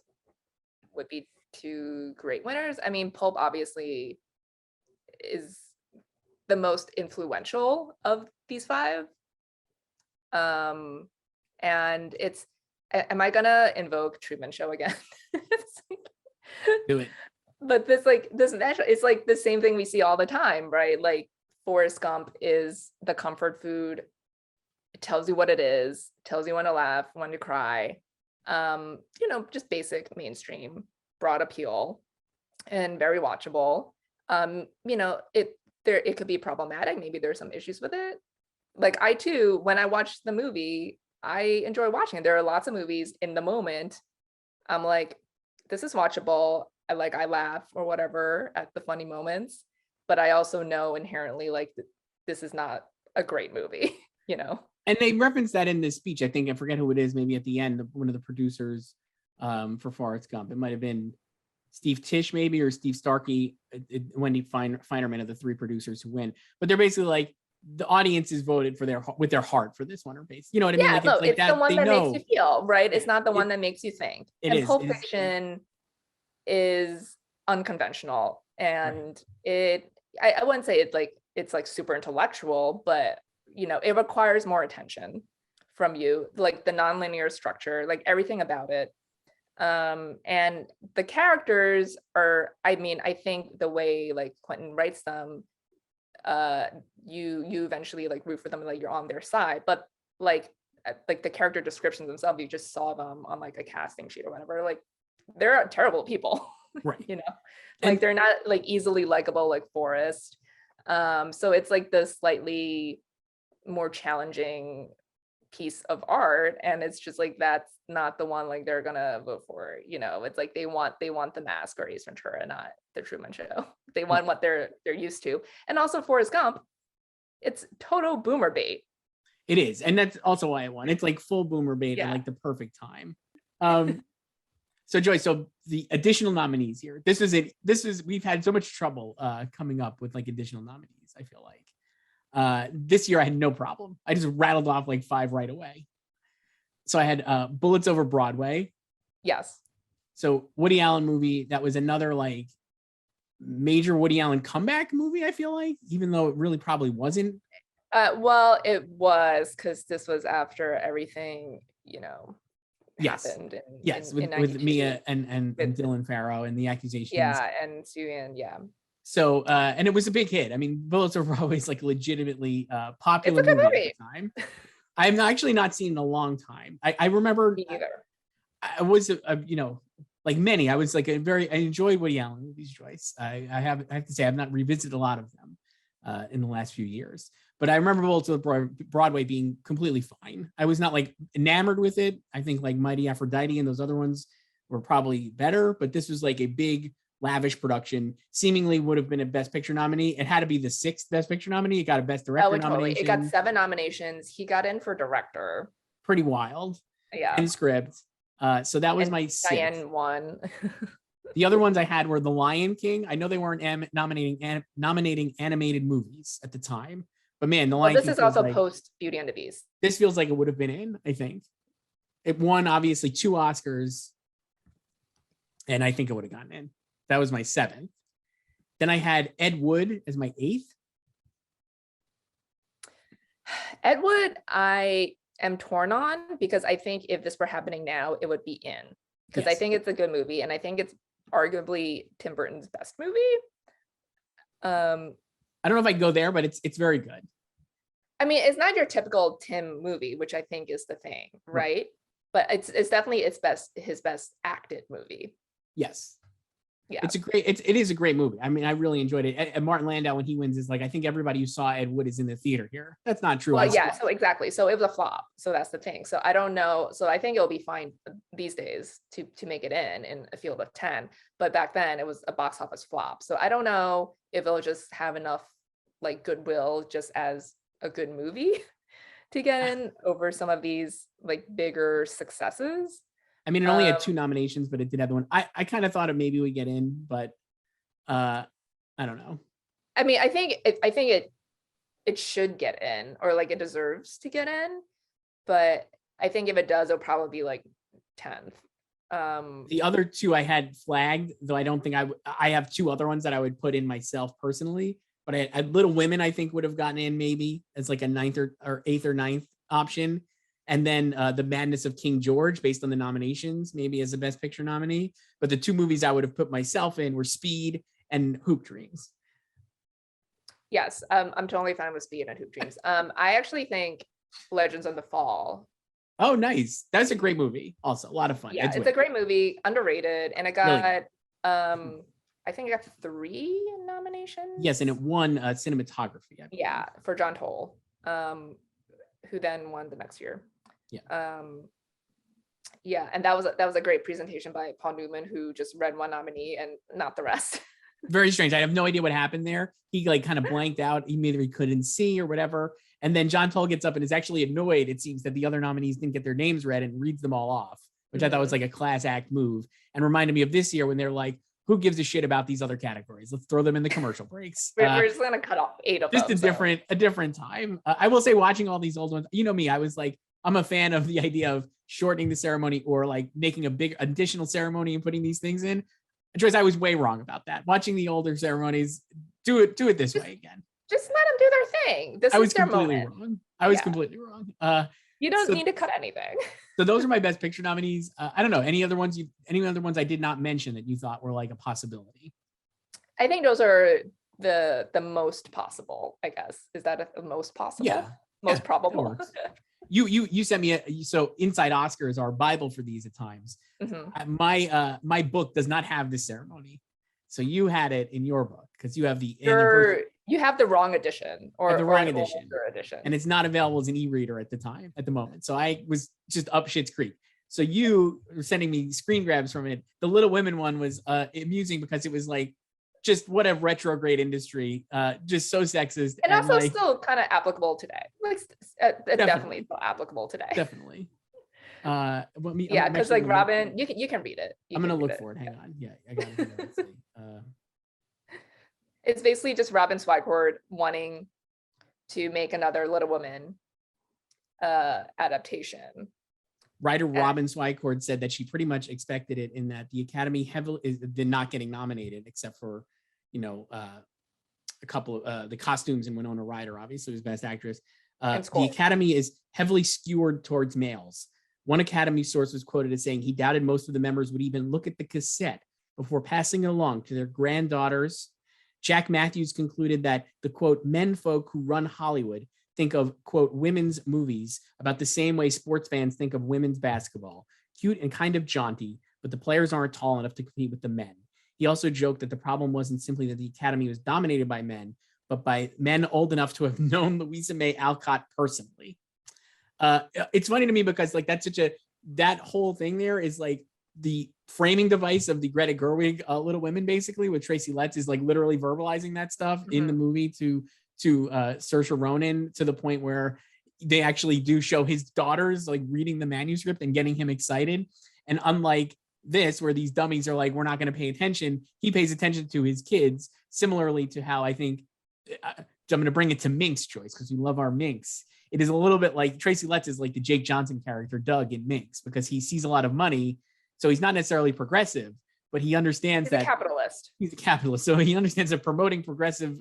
would be 2 great winners. I mean, Pulp obviously is the most influential of these 5. And am I gonna invoke Truman Show again? Do it. but this national, it's like the same thing we see all the time, right? Like Forrest Gump is the comfort food. It tells you what it is, tells you when to laugh, when to cry. Just basic mainstream, broad appeal, and very watchable. It could be problematic. Maybe there's some issues with it. Like I too, when I watch the movie, I enjoy watching it. There are lots of movies in the moment. I'm like, this is watchable. I laugh or whatever at the funny moments, but I also know inherently like this is not a great movie, And they reference that in this speech. I think, I forget who it is, maybe at the end, one of the producers for Forrest Gump. It might have been Steve Tisch maybe, or Steve Starkey, Wendy Feinerman of the three producers who win. But they're basically like, the audience is voted for with their heart for this one, or base. You know what I mean? Like, it's that, the one that know. makes you feel, right? It's not the one that makes you think. And Pulp Fiction is unconventional, and right. I wouldn't say it's like super intellectual, but it requires more attention from you, like the nonlinear structure, like everything about it. And the characters are, I think the way like Quentin writes them, you eventually like root for them, like you're on their side, but like the character descriptions themselves, you just saw them on like a casting sheet or whatever, like they're terrible people. Right. Like they're not like easily likable like Forrest. So it's like this slightly more challenging piece of art, and it's just like that's not the one like they're gonna vote for. It's like they want the Mask or Ace Ventura, not the Truman Show. They want what they're used to. And also Forrest Gump, it's total boomer bait. It is, and that's also why I won. It's like full boomer bait at like the perfect time. So Joyce, so the additional nominees here. We've had so much trouble coming up with like additional nominees, I feel like. This year I had no problem. I just rattled off like 5 right away. So I had Bullets Over Broadway. Yes. So Woody Allen movie, that was another like major Woody Allen comeback movie, I feel like, even though it really probably wasn't. Well, it was, because this was after everything, happened. Yes, with Mia and Dylan Farrow and the accusations. Yeah, and Suyan, yeah. So, and it was a big hit. I mean, Bullets Over Broadway is like legitimately popular movie at the time. I'm actually not seen in a long time. I remember. Me either. I was, like many. I was like I enjoyed Woody Allen movies, Joyce. I have to say I've not revisited a lot of them in the last few years. But I remember Bullets Over Broadway being completely fine. I was not like enamored with it. I think like Mighty Aphrodite and those other ones were probably better, but this was like a big, lavish production. Seemingly would have been a Best Picture nominee. It had to be the 6th Best Picture nominee. It got a Best Director nomination. It got 7 nominations. He got in for director. Pretty wild. Yeah. And script. So that was my 6th. Diane won. The other ones I had were The Lion King. I know they weren't nominating animated movies at the time, but man, The Lion King. This is also like, post Beauty and the Beast. This feels like it would have been in, I think. It won obviously 2 Oscars, and I think it would have gotten in. That was my 7th. Then I had Ed Wood as my 8th. Ed Wood, I am torn on, because I think if this were happening now, it would be in. Because I think it's a good movie, and I think it's arguably Tim Burton's best movie. I don't know if I go there, but it's very good. I mean, it's not your typical Tim movie, which I think is the thing, right? But it's definitely his best acted movie. Yes. Yeah. It is a great movie. I mean, I really enjoyed it. And Martin Landau, when he wins, is like, I think everybody who saw Ed Wood is in the theater here. That's not true. Well, yeah, so exactly. So it was a flop. So that's the thing. So I don't know. So I think it'll be fine these days to make it in a field of 10. But back then it was a box office flop. So I don't know if it'll just have enough like goodwill just as a good movie to get in over some of these like bigger successes. I mean, it only had 2 nominations, but it did have the one. I kind of thought it maybe would get in, but I don't know. I mean, I think it should get in, or like it deserves to get in, but I think if it does, it'll probably be like 10th. The other 2 I had flagged, though I don't think I have 2 other ones that I would put in myself personally, but I Little Women I think would have gotten in maybe as like a 9th or 8th or 9th option. and then The Madness of King George, based on the nominations, maybe as a Best Picture nominee. But the two movies I would have put myself in were Speed and Hoop Dreams. Yes, I'm totally fine with Speed and Hoop Dreams. I actually think Legends of the Fall. Oh, nice. That's a great movie. Also, a lot of fun. Yeah, it's a great movie, underrated, and it got I think it got 3 nominations. Yes, and it won cinematography. Yeah, for John Toll, who then won the next year. Yeah. Yeah, and that was a great presentation by Paul Newman, who just read one nominee and not the rest. Very strange. I have no idea what happened there. He like kind of blanked out. Either he couldn't see or whatever. And then John Toll gets up and is actually annoyed, it seems, that the other nominees didn't get their names read and reads them all off, which I thought was like a class act move and reminded me of this year when they're like, who gives a shit about these other categories? Let's throw them in the commercial breaks. We're just going to cut off 8 of them. Just a different time. I will say, watching all these old ones, you know me, I was like, I'm a fan of the idea of shortening the ceremony or like making a big additional ceremony and putting these things in. Joyce, I was way wrong about that. Watching the older ceremonies, do it this way again. Just let them do their thing. This is their moment. Wrong. I was completely wrong. You don't need to cut anything. So those are my Best Picture nominees. I don't know any other ones I did not mention that you thought were like a possibility. I think those are the most possible. I guess is that the most possible? Yeah, most probable. You sent me so Inside Oscars, our Bible for these at times. Mm-hmm. My book does not have this ceremony, so you had it in your book because you have you have the wrong edition or the wrong edition, and it's not available as an e-reader at the moment. So I was just up Shit's Creek. So you were sending me screen grabs from it. The Little Women one was amusing because it was like just what a retrograde industry, just so sexist, and also like, still kind of applicable today. Like definitely still applicable today. Definitely. Yeah, because like Robin, you can read it. I'm gonna look for it. Hang on. Yeah, I got it. It's basically just Robin Swicord wanting to make another Little Women adaptation. Writer Robin Swicord said that she pretty much expected it, in that the Academy heavily did not getting nominated except for, a couple of the costumes in Winona Ryder, obviously was Best Actress. The Academy is heavily skewed towards males. One Academy source was quoted as saying he doubted most of the members would even look at the cassette before passing it along to their granddaughters. Jack Matthews concluded that the, quote, men folk who run Hollywood think of, quote, women's movies about the same way sports fans think of women's basketball. Cute and kind of jaunty, but the players aren't tall enough to compete with the men. He also joked that the problem wasn't simply that the Academy was dominated by men, but by men old enough to have known Louisa May Alcott personally. It's funny to me because like that whole thing there is like the framing device of the Greta Gerwig Little Women, basically, with Tracy Letts is like literally verbalizing that stuff in the movie to Saoirse Ronan, to the point where they actually do show his daughters like reading the manuscript and getting him excited. And unlike this, where these dummies are like, we're not going to pay attention, he pays attention to his kids, similarly to how I think I'm going to bring it to Minx, Joyce, because we love our Minx. It is a little bit like Tracy Letts is like the Jake Johnson character, Doug, in Minx, because he sees a lot of money. So he's not necessarily progressive, but he understands that he's a capitalist. So he understands that promoting progressive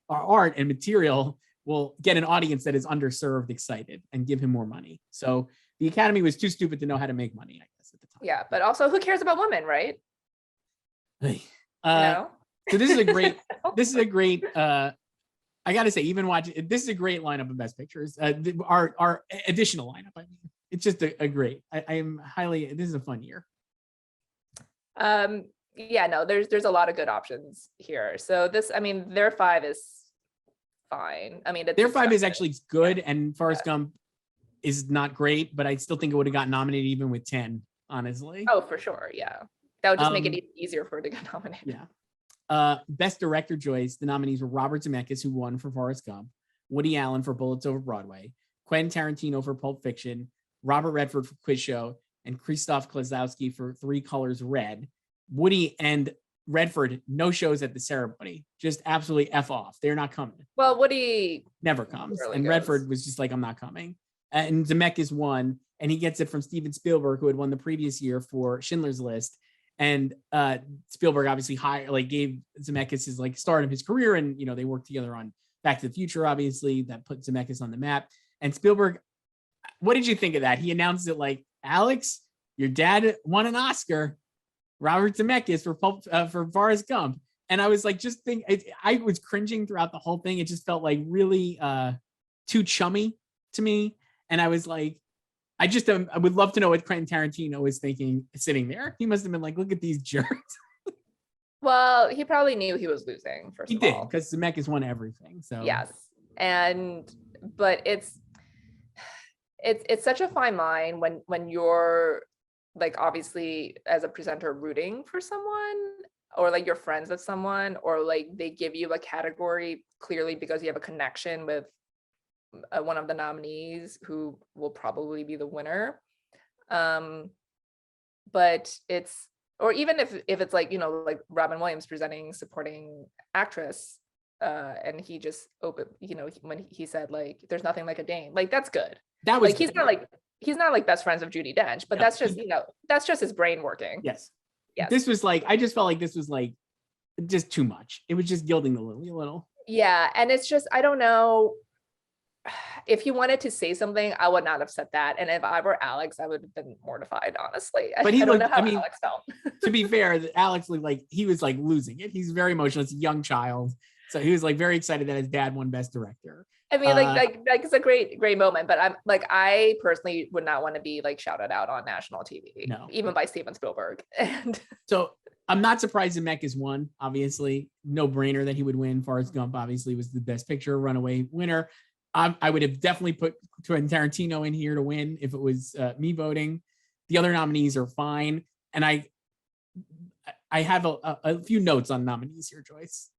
art and material will get an audience that is underserved excited and give him more money. So the Academy was too stupid to know how to make money, I guess, at the time. Yeah, but also who cares about women, right? So this is a great, I got to say, even watching, this is a great lineup of Best Pictures. Our additional lineup, I mean, it's just a great, this is a fun year. Yeah, no, there's a lot of good options here. So this, I mean, their 5 is fine. I mean, their 5 is actually good, and Forrest Gump is not great, but I still think it would have gotten nominated even with 10, honestly. Oh, for sure. Yeah. That would just make it easier for it to get nominated. Yeah. Best Director, Joyce, the nominees were Robert Zemeckis, who won for Forrest Gump, Woody Allen for Bullets Over Broadway, Quentin Tarantino for Pulp Fiction, Robert Redford for Quiz Show, and Krzysztof Kieslowski for Three Colors Red. Woody and Redford, no shows at the ceremony, just absolutely F off. They're not coming. Well, Woody never comes. And Redford was just like, I'm not coming. And Zemeckis won, and he gets it from Steven Spielberg, who had won the previous year for Schindler's List. And Spielberg obviously gave Zemeckis his start of his career, and they worked together on Back to the Future, obviously, that put Zemeckis on the map. And Spielberg, What did you think of that? He announced it like, Alex, your dad won an Oscar, Robert Zemeckis for Forrest Gump. And I was like, I was cringing throughout the whole thing. It just felt like really too chummy to me. And I was like, I would love to know what Quentin Tarantino was thinking sitting there. He must have been like, look at these jerks. Well, he probably knew he was losing, first He of did, all. because Zemeckis won everything. So Yes. But it's such a fine line when you're like, obviously as a presenter rooting for someone, or like you're friends with someone, or like they give you a category clearly because you have a connection with one of the nominees who will probably be the winner. But it's, or even if it's like, like Robin Williams presenting supporting actress, and he just opened, when he said like, there's nothing like a Dane, like that's good. that was Like he's not like best friends with Judi Dench, but No, that's just, that's just his brain working. Yes. Yes. This was like, I just felt like this was like just too much. It was just gilding the lily a little. Yeah. And it's just, I don't know. If he wanted to say something, I would not have said that. And if I were Alex, I would have been mortified, honestly. But I don't know how Alex felt. To be fair, Alex looked like he was like losing it. He's very emotional. It's a young child. So he was like very excited that his dad won Best Director. I mean, like it's a great moment, but I'm like, I personally would not want to be like shouted out on national TV, No. even by Steven Spielberg. And so I'm not surprised Zemeckis won. Obviously, no brainer that he would win. Forrest Gump obviously was the Best Picture runaway winner. I would have definitely put Quentin Tarantino in here to win if it was me voting. The other nominees are fine, and I have a few notes on nominees here, Joyce.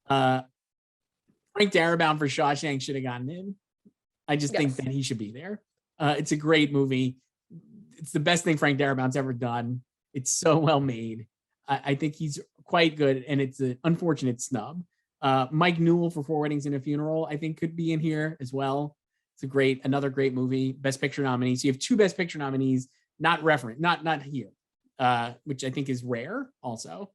Frank Darabont for Shawshank should have gotten in. I just think that he should be there. It's a great movie. It's the best thing Frank Darabont's ever done. It's so well made. I think he's quite good, and it's an unfortunate snub. Mike Newell for Four Weddings and a Funeral, I think, could be in here as well. It's another great movie. Best Picture nominees. So you have two Best Picture nominees, not here, which I think is rare also,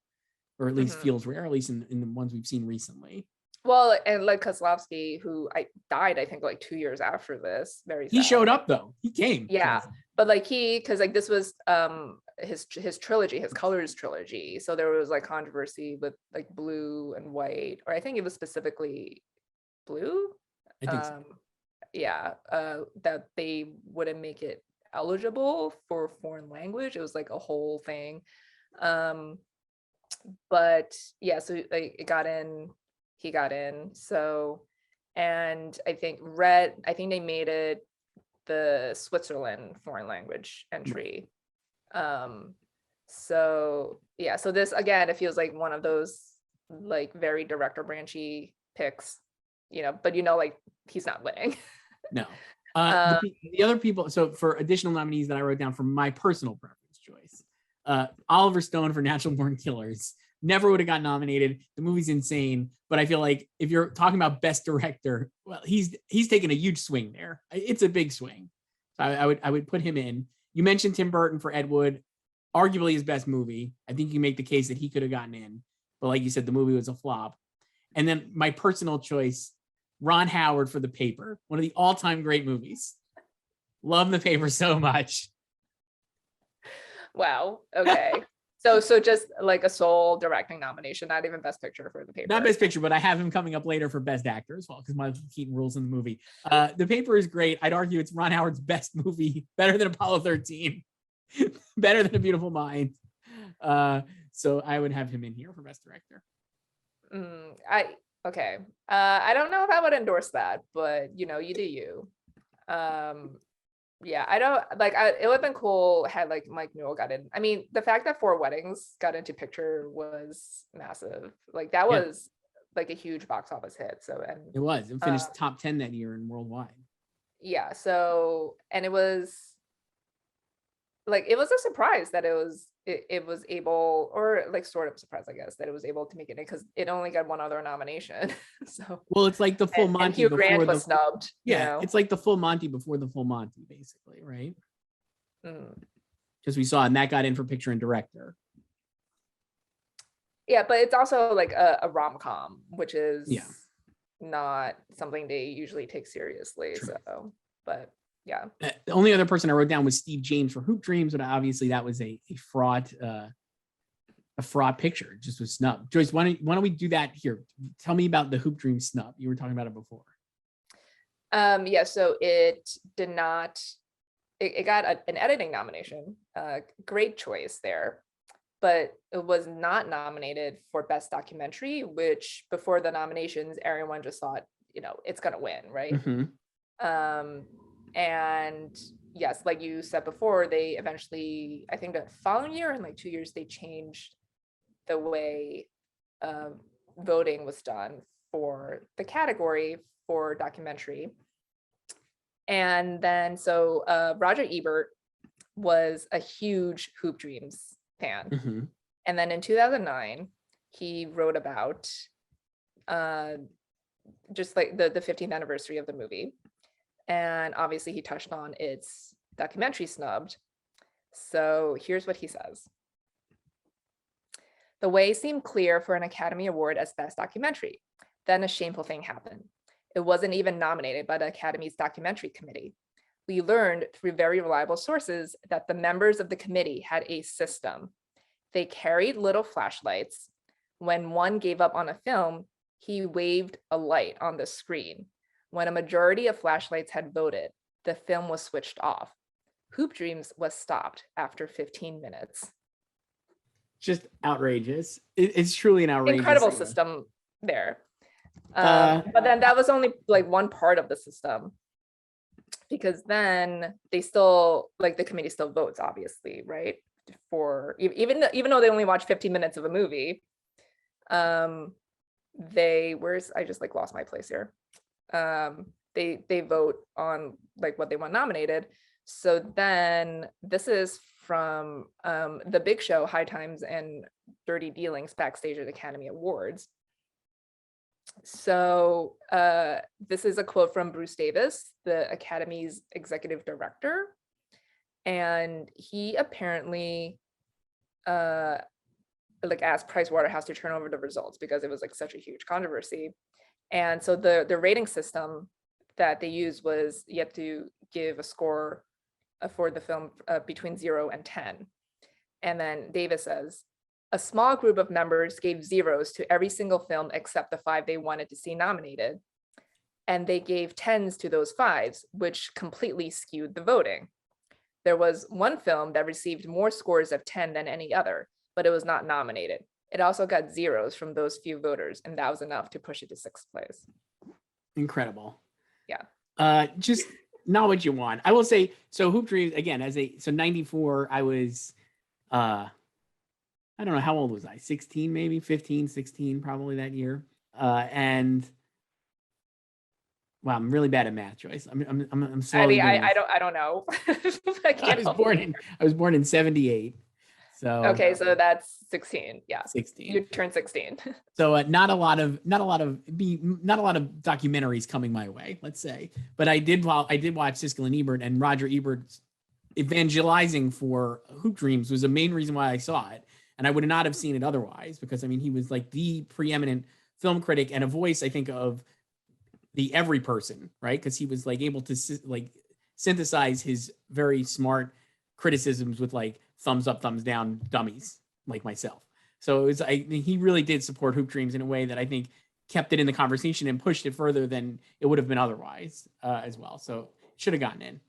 or at least feels rare, at least in the ones we've seen recently. Well, and like Kozlovsky, who died, I think like 2 years after this. Very sad. He showed up though. He came. Yeah, but like because like this was his trilogy, his Colors trilogy. So there was like controversy with like blue and white, or I think it was specifically blue. I think so. Yeah, that they wouldn't make it eligible for foreign language. It was like a whole thing. But yeah, so like it got in. He got in. So, and I think they made it the Switzerland foreign language entry. So yeah, so this again, it feels like one of those like very director branchy picks, but like he's not winning. No. The other people, so for additional nominees that I wrote down for my personal preference choice, Oliver Stone for Natural Born Killers. Never would have got nominated. The movie's insane, but I feel like if you're talking about Best Director, well, he's taken a huge swing there. It's a big swing. So I would put him in. You mentioned Tim Burton for Ed Wood, arguably his best movie. I think you make the case that he could have gotten in, but like you said, the movie was a flop. And then my personal choice, Ron Howard for The Paper, one of the all-time great movies. Love The Paper so much. Wow. Okay. So just like a sole directing nomination, not even Best Picture for The Paper. Not Best Picture, but I have him coming up later for Best Actor as well, because Michael Keaton rules in the movie. The Paper is great. I'd argue it's Ron Howard's best movie, better than Apollo 13, better than A Beautiful Mind. So I would have him in here for Best Director. Okay. I don't know if I would endorse that, but you do you. Yeah, I don't like. It would have been cool had like Mike Newell got in. I mean, the fact that Four Weddings got into picture was massive. Like that was like a huge box office hit. So it was. It finished top 10 that year in worldwide. Yeah. So it was like it was a surprise that it was able, or like sort of surprise, I guess, that it was able to make it in, because it only got one other nomination. So well, it's like the full Monty. And Hugh Grant was snubbed. Yeah, it's like the full Monty before the full Monty, basically, right? Because we saw, and that got in for picture and director. Yeah, but it's also like a rom-com, which is not something they usually take seriously. True. So, but Yeah. The only other person I wrote down was Steve James for Hoop Dreams, but obviously that was a fraught picture. It just was snub. Joyce, why don't we do that here? Tell me about the Hoop Dreams snub. You were talking about it before. Yeah, so it did not, it got an editing nomination, great choice there, but it was not nominated for Best Documentary, which before the nominations, everyone just thought, it's gonna win, right? And yes, like you said before, they eventually, I think the following year, in like 2 years, they changed the way voting was done for the category for documentary. And then so Roger Ebert was a huge Hoop Dreams fan. And then in 2009, he wrote about just like the 15th anniversary of the movie. And obviously he touched on its documentary snubbed. So here's what he says. The way seemed clear for an Academy Award as Best Documentary. Then a shameful thing happened. It wasn't even nominated by the Academy's documentary committee. We learned through very reliable sources that the members of the committee had a system. They carried little flashlights. When one gave up on a film, he waved a light on the screen. When a majority of flashlights had voted, the film was switched off. Hoop Dreams was stopped after 15 minutes. Just outrageous. It's truly an outrageous. Incredible system there. But then that was only like one part of the system, because then they still, like, the committee still votes, obviously, right? For even though they only watch 15 minutes of a movie, I just like lost my place here. They vote on like what they want nominated. So then this is from The Big Show, High Times and Dirty Dealings backstage at Academy Awards. So this is a quote from Bruce Davis, the Academy's executive director. And he apparently like asked Pricewaterhouse to turn over the results because it was like such a huge controversy. And so the rating system that they used was you have to give a score for the film between 0 and 10. And then Davis says, a small group of members gave zeros to every single film except the 5 they wanted to see nominated. And they gave 10s to those 5s, which completely skewed the voting. There was one film that received more scores of 10 than any other, but it was not nominated. It also got zeros from those few voters, and that was enough to push it to 6th place. Incredible. Yeah. Just not what you want. I will say, so Hoop Dreams, again, so 94, I was, I don't know, how old was I? 16, maybe 15, 16, probably that year. And wow, I'm really bad at math, Joyce. I'm slowly. I mean, I don't know. I was born in 78. So okay, so that's 16. Yeah, 16. You turned 16. So not a lot of documentaries coming my way, let's say. But I did watch Siskel and Ebert, and Roger Ebert evangelizing for Hoop Dreams was the main reason why I saw it. And I would not have seen it otherwise, because I mean, he was like the preeminent film critic and a voice, I think, of the every person, right? Because he was like able to like synthesize his very smart criticisms with like thumbs up, thumbs down dummies like myself. So it was, he really did support Hoop Dreams in a way that I think kept it in the conversation and pushed it further than it would have been otherwise as well. So should have gotten in.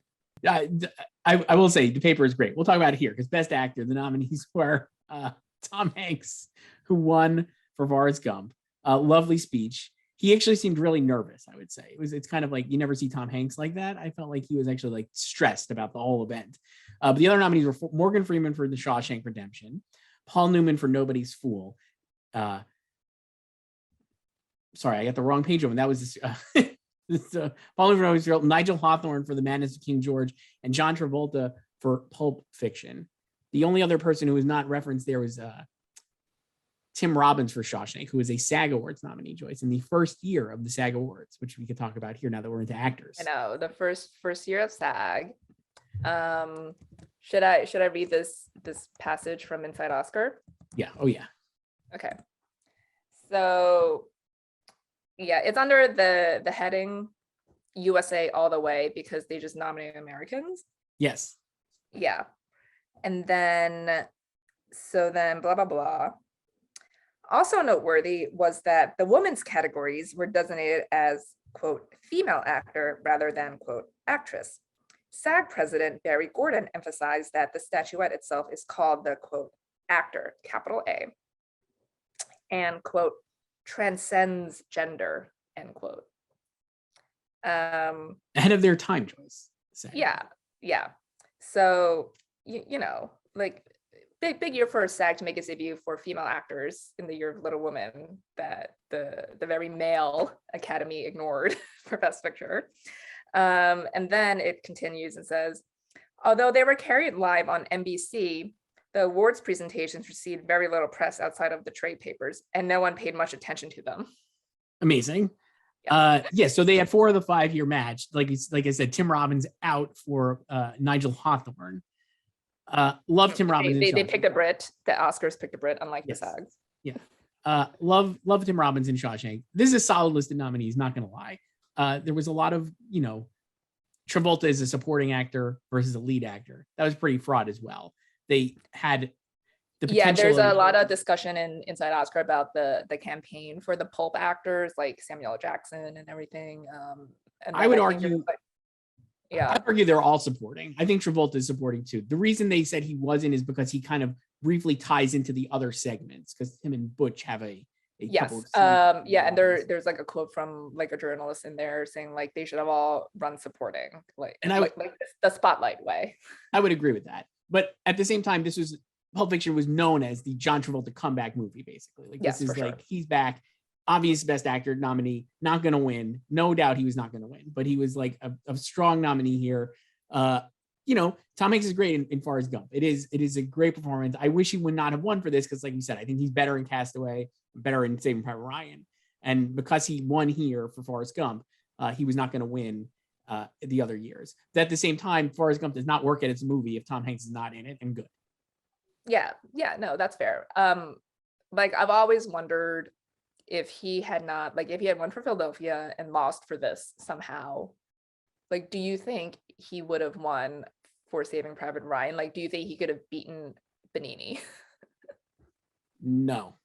I will say the paper is great. We'll talk about it here because Best Actor, the nominees were Tom Hanks, who won for Forrest Gump. Lovely speech. He actually seemed really nervous, I would say. It's kind of like you never see Tom Hanks like that. I felt like he was actually like stressed about the whole event. But the other nominees were Morgan Freeman for The Shawshank Redemption, Paul Newman for Nobody's Fool. Sorry, I got the wrong page open. That was Paul Newman for Nobody's Fool, Nigel Hawthorne for The Madness of King George, and John Travolta for Pulp Fiction. The only other person who was not referenced there was Tim Robbins for Shawshank, who was a SAG Awards nominee, Joyce, in the first year of the SAG Awards, which we could talk about here now that we're into actors. I know, the first year of SAG. Should I read this passage from Inside Oscar? Yeah. Oh yeah. Okay. So yeah, it's under the heading USA all the way because they just nominated Americans. Yes. Yeah. And then, so then blah, blah, blah. Also noteworthy was that the women's categories were designated as, quote, female actor rather than, quote, actress. SAG president Barry Gordon emphasized that the statuette itself is called the, quote, actor, capital A, and, quote, transcends gender, end quote. Ahead of their time, Joyce. Yeah. So, you know, like big year for SAG to make its debut for female actors in the year of Little Women that the very male Academy ignored for Best Picture. And then it continues and says, although they were carried live on NBC, the awards presentations received very little press outside of the trade papers, and no one paid much attention to them. Amazing. Yeah, so they had 4 of the 5-year match. Like I said, Tim Robbins out for Nigel Hawthorne. Love Tim Robbins. They picked a Brit. The Oscars picked a Brit, unlike the SAGs. Yeah. Love Tim Robbins in Shawshank. This is a solid list of nominees, not gonna lie. There was a lot of, Travolta as a supporting actor versus a lead actor. That was pretty fraught as well. They had the potential. There's a lot of discussion in Inside Oscar about the campaign for the pulp actors like Samuel L. Jackson and everything. And I would argue, I'd argue they're all supporting. I think Travolta is supporting too. The reason they said he wasn't is because he kind of briefly ties into the other segments because him and Butch have a couple of and there's like a quote from like a journalist in there saying like they should have all run supporting, like the spotlight way. I would agree with that. But at the same time, Pulp Fiction was known as the John Travolta comeback movie, basically. Like this is like he's back, obvious best actor nominee, not going to win. No doubt he was not going to win, but he was like a strong nominee here. Tom Hanks is great in Forrest Gump. It is a great performance. I wish he would not have won for this because, like you said, I think he's better in Castaway, better in Saving Private Ryan, and because he won here for Forrest Gump, he was not going to win the other years. But at the same time, Forrest Gump does not work at its movie if Tom Hanks is not in it, and good. No, that's fair. Like I've always wondered if he had won for Philadelphia and lost for this somehow, like, do you think he would have won for Saving Private Ryan? Like, do you think he could have beaten Benigni? No,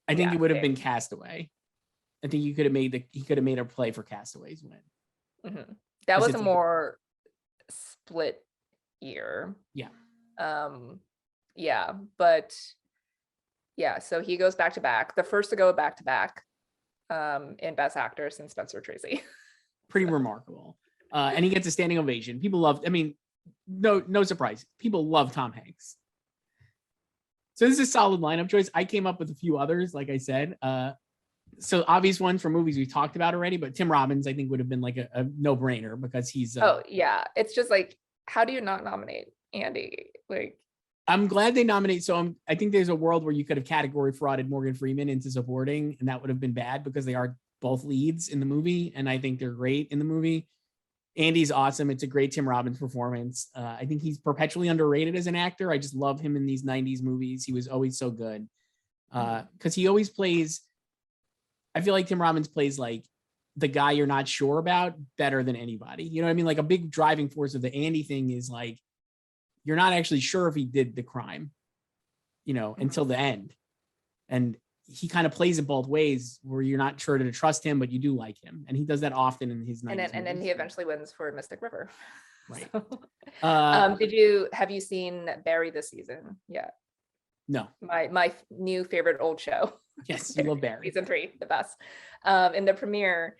I think it would have been Castaway. I think he could have made a play for Castaway's win. Mm-hmm. That was a more split year. So he goes back to back, the first to go back to back in Best Actor since Spencer Tracy. Pretty remarkable. And he gets a standing ovation. People loved, no surprise. People love Tom Hanks. So this is a solid lineup choice. I came up with a few others, like I said. So obvious ones from movies we talked about already, but Tim Robbins, I think, would have been like a no-brainer because he's it's just like, how do you not nominate Andy? Like, I'm glad they nominate. So I think there's a world where you could have category frauded Morgan Freeman into supporting, and that would have been bad because they are both leads in the movie, and I think they're great in the movie. Andy's awesome. It's a great Tim Robbins performance. I think he's perpetually underrated as an actor. I just love him in these 90s movies. He was always so good because he always plays. I feel like Tim Robbins plays like the guy you're not sure about better than anybody. You know what I mean? Like a big driving force of the Andy thing is like, you're not actually sure if he did the crime, until the end. And he kind of plays it both ways where you're not sure to trust him, but you do like him. And he does that often in his 90s and then he eventually wins for Mystic River. Right. So, have you seen Barry this season? Yeah. No. My new favorite old show. Yes, you love Barry. Season 3, the best. In the premiere,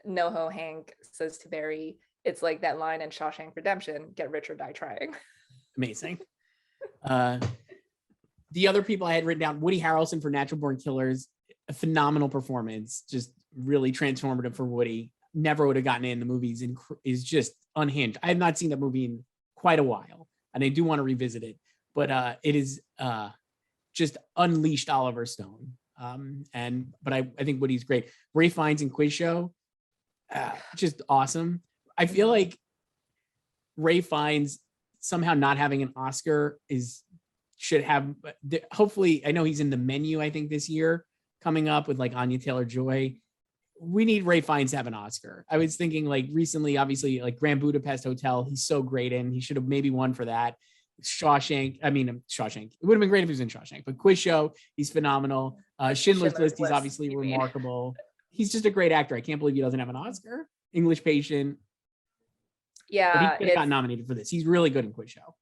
NoHo Hank says to Barry, it's like that line in Shawshank Redemption, get rich or die trying. Amazing. The other people I had written down, Woody Harrelson for Natural Born Killers, a phenomenal performance, just really transformative for Woody. Never would have gotten in the movies and is just unhinged. I have not seen that movie in quite a while, and I do want to revisit it, but it is just unleashed Oliver Stone. But I think Woody's great. Ray Fiennes in Quiz Show, just awesome. I feel like Ray Fiennes somehow not having an Oscar should have, hopefully, I know he's in The Menu, I think this year coming up with like Anya Taylor-Joy. we need Ray Fiennes to have an Oscar. I was thinking like recently, obviously, like Grand Budapest Hotel, he's so great in. He should have maybe won for that. Shawshank. It would have been great if he was in Shawshank, but Quiz Show, he's phenomenal. Schindler's List, he's obviously remarkable. He's just a great actor. I can't believe he doesn't have an Oscar. English Patient. Yeah, but he could have got nominated for this. He's really good in Quiz Show.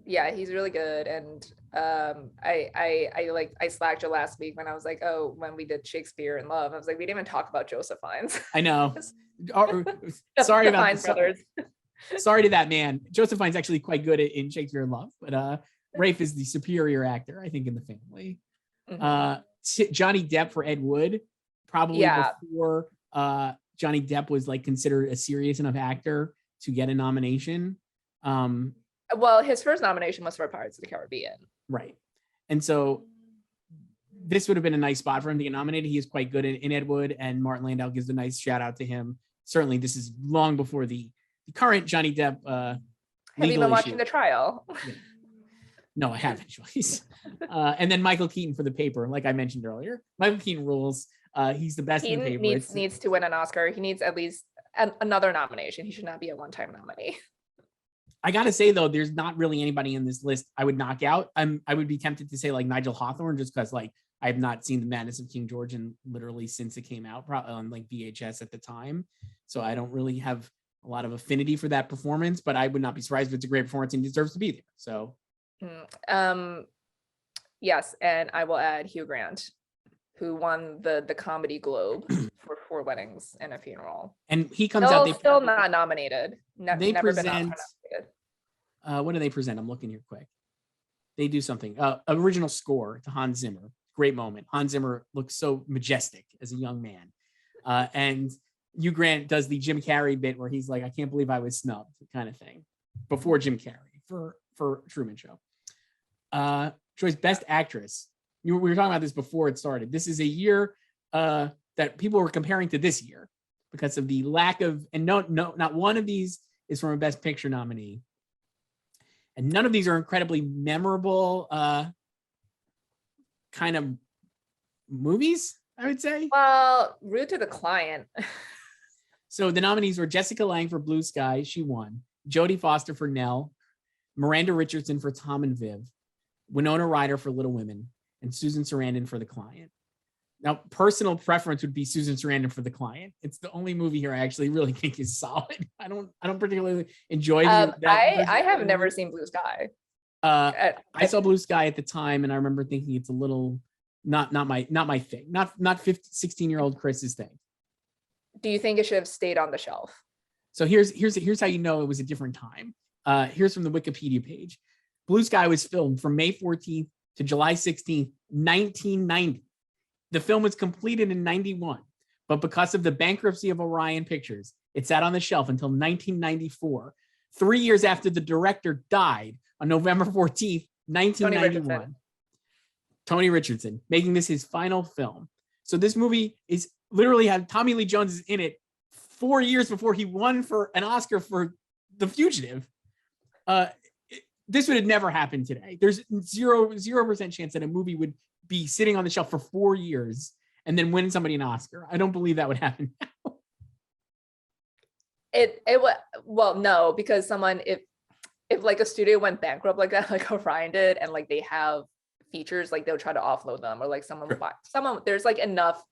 Yeah, he's really good. And I slacked you last week when I was like, oh, when we did Shakespeare in Love, I was like, we didn't even talk about Joseph Fiennes. I know. Sorry about Fiennes brothers. Sorry to that man. Joseph Fiennes actually quite good in Shakespeare in Love, but Rafe is the superior actor, I think, in the family. Mm-hmm. Johnny Depp for Ed Wood, probably before Johnny Depp was like considered a serious enough actor to get a nomination. Well, his first nomination was for Pirates of the Caribbean. Right. And so this would have been a nice spot for him to get nominated. He is quite good in Ed Wood, and Martin Landau gives a nice shout out to him. Certainly, this is long before the current Johnny Depp have you been watching the trial? Yeah. No, I haven't, Joyce. And then Michael Keaton for The Paper, like I mentioned earlier. Michael Keaton rules. He's the best in The Paper. Needs to win an Oscar. He needs at least another nomination. He should not be a one-time nominee. I gotta say though, there's not really anybody in this list I would knock out. I would be tempted to say like Nigel Hawthorne, just because like I have not seen The Madness of King George and literally since it came out, probably on like VHS at the time. So I don't really have a lot of affinity for that performance, but I would not be surprised if it's a great performance and deserves to be there. So yes, and I will add Hugh Grant, who won the Comedy Globe for Four Weddings and a Funeral. And he comes out. Still not nominated. They present. What do they present? I'm looking here quick. They do something. Original score to Hans Zimmer. Great moment. Hans Zimmer looks so majestic as a young man. And Hugh Grant does the Jim Carrey bit where he's like, I can't believe I was snubbed, kind of thing. Before Jim Carrey for Truman Show. Joyce, Best Actress. We were talking about this before it started. This is a year that people were comparing to this year because of the lack of, and not one of these is from a Best Picture nominee. And none of these are incredibly memorable kind of movies, I would say. Well, Rude to the Client. So the nominees were Jessica Lange for Blue Sky, she won. Jodie Foster for Nell, Miranda Richardson for Tom and Viv, Winona Ryder for Little Women, and Susan Sarandon for The Client. Now, personal preference would be Susan Sarandon for The Client. It's the only movie here I actually really think is solid. I don't particularly enjoy that. I have never seen Blue Sky. I saw Blue Sky at the time, and I remember thinking it's a little not my thing. Not 16-year-old Chris's thing. Do you think it should have stayed on the shelf? So here's how you know it was a different time. Here's from the Wikipedia page. Blue Sky was filmed from May 14th to July 16th, 1990. The film was completed in 91, but because of the bankruptcy of Orion Pictures, it sat on the shelf until 1994, 3 years after the director died on November 14th, 1991. Tony Richardson, making this his final film. So this movie is literally had Tommy Lee Jones in it 4 years before he won for an Oscar for The Fugitive. This would have never happened today. There's 0% chance that a movie would be sitting on the shelf for 4 years and then win somebody an Oscar. I don't believe that would happen now. Well, no, because someone, if like a studio went bankrupt like that, like Orion did, and like they have features, like they'll try to offload them, or like someone would buy someone. There's like enough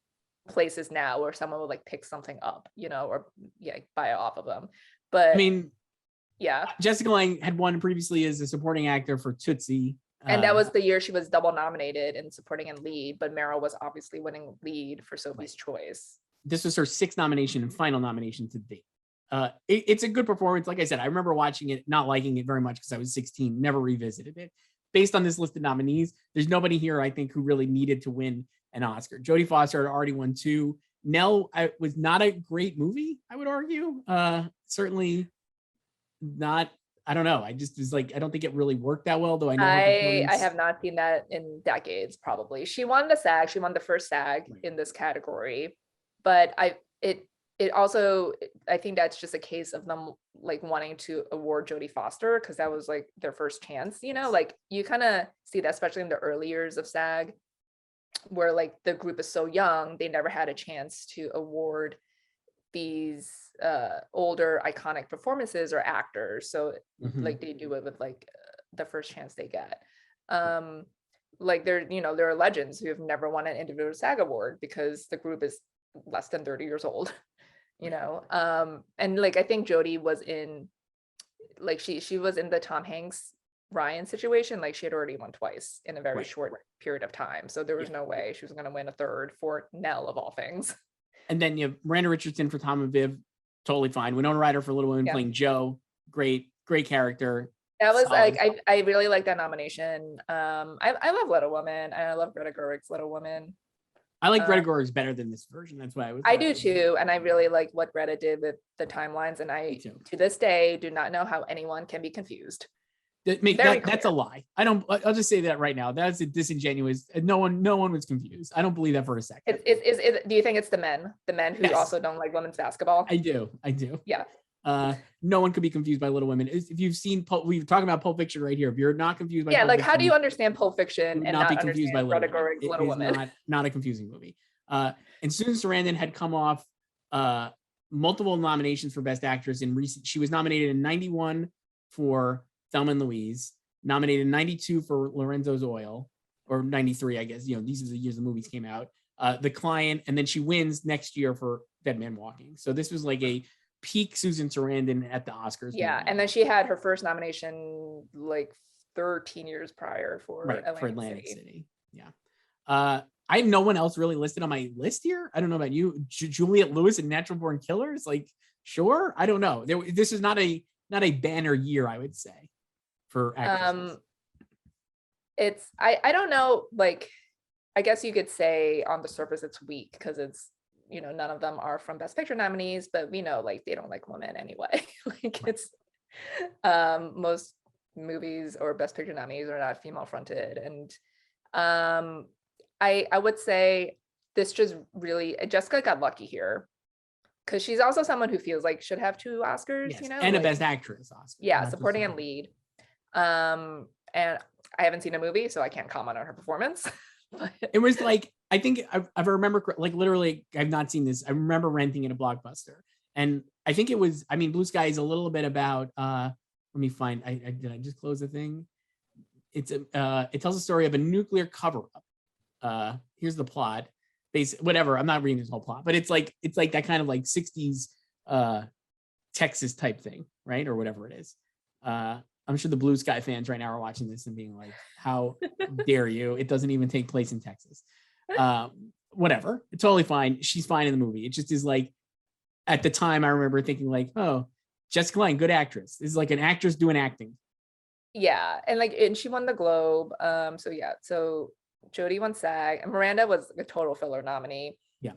places now where someone would like pick something up, or buy it off of them. But I mean, yeah, Jessica Lange had won previously as a supporting actor for Tootsie. And that was the year she was double nominated in supporting and lead, but Meryl was obviously winning lead for Sophie's Choice. This was her sixth nomination and final nomination to date. It's a good performance. Like I said, I remember watching it, not liking it very much because I was 16, never revisited it. Based on this list of nominees, there's nobody here, I think, who really needed to win an Oscar. Jodie Foster had already won 2. Nell was not a great movie, I would argue. Certainly not. I don't know. I just was like, I don't think it really worked that well, though. I have not seen that in decades, probably. She won the SAG. She won the first SAG in this category. But it also, I think that's just a case of them like wanting to award Jodie Foster because that was like their first chance, like you kind of see that, especially in the early years of SAG, where like the group is so young, they never had a chance to award these older iconic performances or actors. So like they do it with like the first chance they get. Like there are legends who have never won an individual SAG award because the group is less than 30 years old, and like I think Jodie was in, like she was in the Tom Hanks Ryan situation. Like she had already won twice in a very short period of time, so there was no way she was going to win a third for Nell of all things. And then you have Miranda Richardson for Tom and Viv, totally fine. Winona Ryder for Little Women playing Joe, great character. That was solid. Like I really like that nomination. I love Little Women, and I love Greta Gerwig's Little Women. I like Greta Gerwig's better than this version. That's why I do too, and I really like what Greta did with the timelines. And I, to this day, do not know how anyone can be confused. That's a lie. I'll just say that right now. That's a disingenuous. No one was confused. I don't believe that for a second. Do you think it's the men who also don't like women's basketball? I do. Yeah. No one could be confused by Little Women. If you've seen we're talking about Pulp Fiction right here. If you're not confused by Pulp Fiction, how do you understand Pulp Fiction and not be confused by Greta Gerwig's Little Women? Not a confusing movie. And Susan Sarandon had come off multiple nominations for Best Actress in recent. She was nominated in 91 for Thelma and Louise, nominated in 92 for Lorenzo's Oil, or 93, I guess. These are the years the movies came out. The Client, and then she wins next year for Dead Man Walking. So this was like a peak Susan Sarandon at the Oscars. Yeah, and then she had her first nomination like 13 years prior for Atlantic City. Yeah. I have no one else really listed on my list here. I don't know about you. Juliette Lewis and Natural Born Killers, like, sure. I don't know. This is not a banner year, I would say, for actresses. I don't know, like, I guess you could say on the surface it's weak because it's, none of them are from Best Picture nominees, but we know like they don't like women anyway. Like it's most movies or Best Picture nominees are not female fronted. And I would say this just really, Jessica got lucky here because she's also someone who feels like should have 2 Oscars, and like, a Best Actress Oscar. Yeah, supporting and lead. And I haven't seen a movie, so I can't comment on her performance. But it was like, I think I remember, like, literally, I've not seen this. I remember renting it at Blockbuster, and I think it was, Blue Sky is a little bit about. Let me find. Did I just close the thing? It tells a story of a nuclear cover-up. Here's the plot. Whatever. I'm not reading this whole plot, but it's like that kind of like 60s Texas type thing, right, or whatever it is. I'm sure the Blue Sky fans right now are watching this and being like, how dare you? It doesn't even take place in Texas. Whatever. It's totally fine. She's fine in the movie. It just is like, at the time, I remember thinking like, oh, Jessica Lange, good actress. This is like an actress doing acting. Yeah. And she won the Globe. So Jodie won SAG, and Miranda was a total filler nominee. Yeah.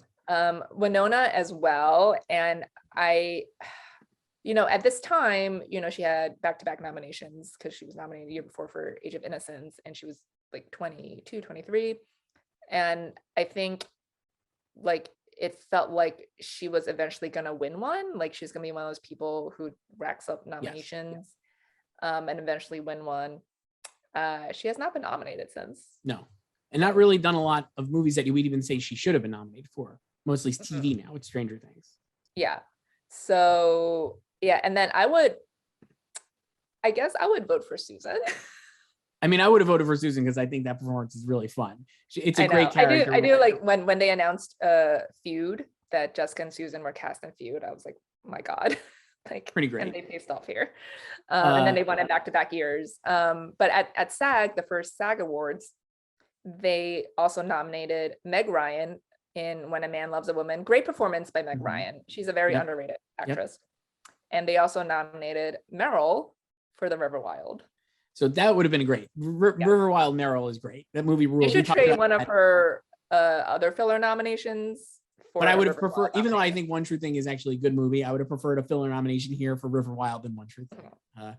Winona as well. And at this time, she had back-to-back nominations because she was nominated the year before for Age of Innocence, and she was like 22, 23. And I think like it felt like she was eventually going to win one. Like she's going to be one of those people who racks up nominations and eventually win one. She has not been nominated since. No, and not really done a lot of movies that you would even say she should have been nominated for. Mostly TV now with Stranger Things. Yeah. So yeah, and then I guess I would vote for Susan. I would have voted for Susan because I think that performance is really fun. It's a great character. I do like when they announced Feud, that Jessica and Susan were cast in Feud. I was like, oh my God, like pretty great. And they paced off here. And then they won it back-to-back years. But at SAG, the first SAG Awards, they also nominated Meg Ryan in When a Man Loves a Woman. Great performance by Meg Ryan. She's a very underrated actress. And they also nominated Meryl for The River Wild. So that would have been great. River Wild Meryl is great. That movie rules. You should trade one of her other filler nominations. But I would have preferred, even though I think One True Thing is actually a good movie, I would have preferred a filler nomination here for River Wild than One True Thing.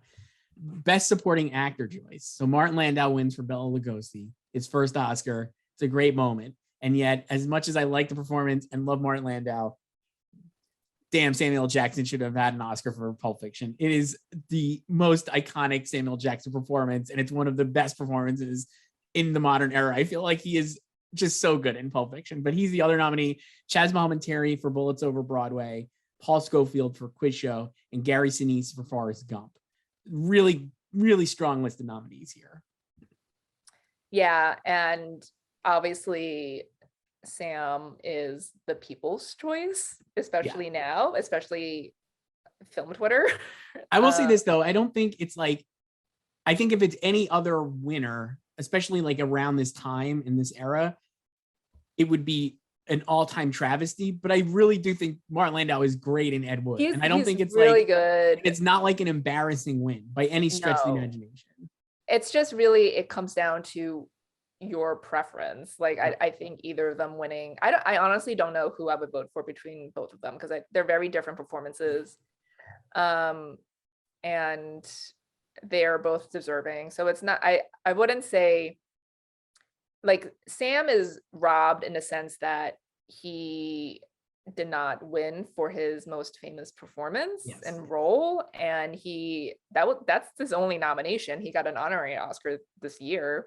Best Supporting Actor, Joyce. So Martin Landau wins for Bela Lugosi. His first Oscar. It's a great moment. And yet, as much as I like the performance and love Martin Landau, damn, Samuel Jackson should have had an Oscar for Pulp Fiction. It is the most iconic Samuel Jackson performance, and it's one of the best performances in the modern era. I feel like he is just so good in Pulp Fiction. But he's the other nominee. Chaz Palminteri for Bullets Over Broadway, Paul Scofield for Quiz Show, and Gary Sinise for Forrest Gump. Really, really strong list of nominees here. Yeah, and obviously Sam is the people's choice, especially now, especially film Twitter. I will say this though, I don't think it's like, I think if it's any other winner, especially like around this time in this era, it would be an all-time travesty. But I really do think Martin Landau is great in Ed Wood, and I don't think it's really like good. It's not like an embarrassing win by any stretch of the imagination. It's just really, it comes down to your preference. Like I think either of them winning. I honestly don't know who I would vote for between both of them, because they're very different performances, and they're both deserving. So it's not. I wouldn't say like Sam is robbed in the sense that he did not win for his most famous performance and role, and that's his only nomination. He got an honorary Oscar this year.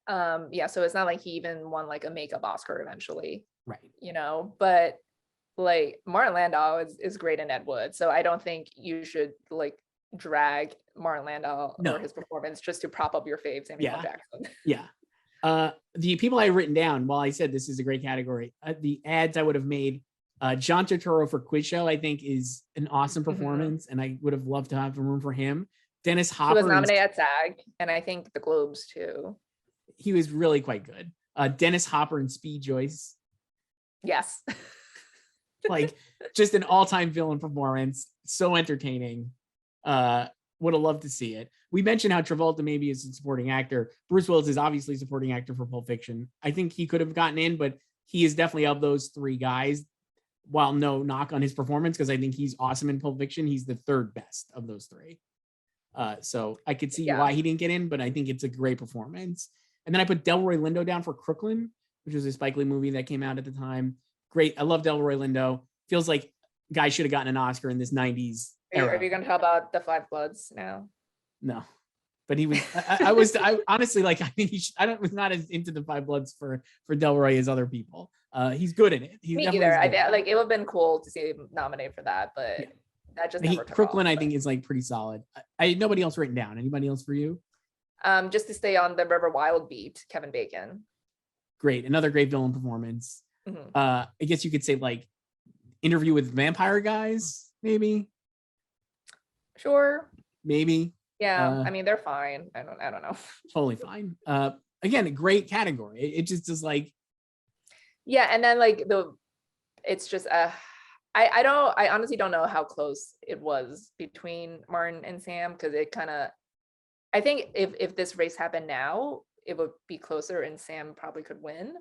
So it's not like he even won like a makeup Oscar eventually, right? But like Martin Landau is great in Ed Wood, so I don't think you should like drag Martin Landau or his performance just to prop up your fave Samuel L. Jackson. The people I've written down, while I said this is a great category, the ads I would have made, John Turturro for Quiz Show, I think is an awesome performance, and I would have loved to have room for him. Dennis Hopper. He was nominated at SAG, and I think the Globes too. He was really quite good. Dennis Hopper and Speed Joyce. Yes. Like just an all-time villain performance. So entertaining. Would have loved to see it. We mentioned how Travolta maybe is a supporting actor. Bruce Willis is obviously a supporting actor for Pulp Fiction. I think he could have gotten in, but he is definitely of those three guys, while no knock on his performance, because I think he's awesome in Pulp Fiction. He's the third best of those three. So I could see why he didn't get in, but I think it's a great performance. And then I put Delroy Lindo down for Crooklyn, which was a Spike Lee movie that came out at the time. Great. I love Delroy Lindo. Feels like guy should have gotten an Oscar in this 90s era. Are you going to talk about The Five Bloods now? No, but he was, I honestly, like, I think I was not as into The Five Bloods for Delroy as other people. He's good in it. Me either. Like, it would have been cool to see him nominated for that, but that just never took Crooklyn, off, I think, is like pretty solid. I had nobody else written down. Anybody else for you? Just to stay on the River Wild beat, Kevin Bacon. Great. Another great villain performance. I guess you could say like Interview with Vampire Guys, maybe. Sure. Maybe. Yeah. I mean, they're fine. I don't know. Totally fine. Again, a great category. It just is like. Yeah. And then like it's just, I honestly don't know how close it was between Martin and Sam, because it kind of, I think if this race happened now, it would be closer and Sam probably could win.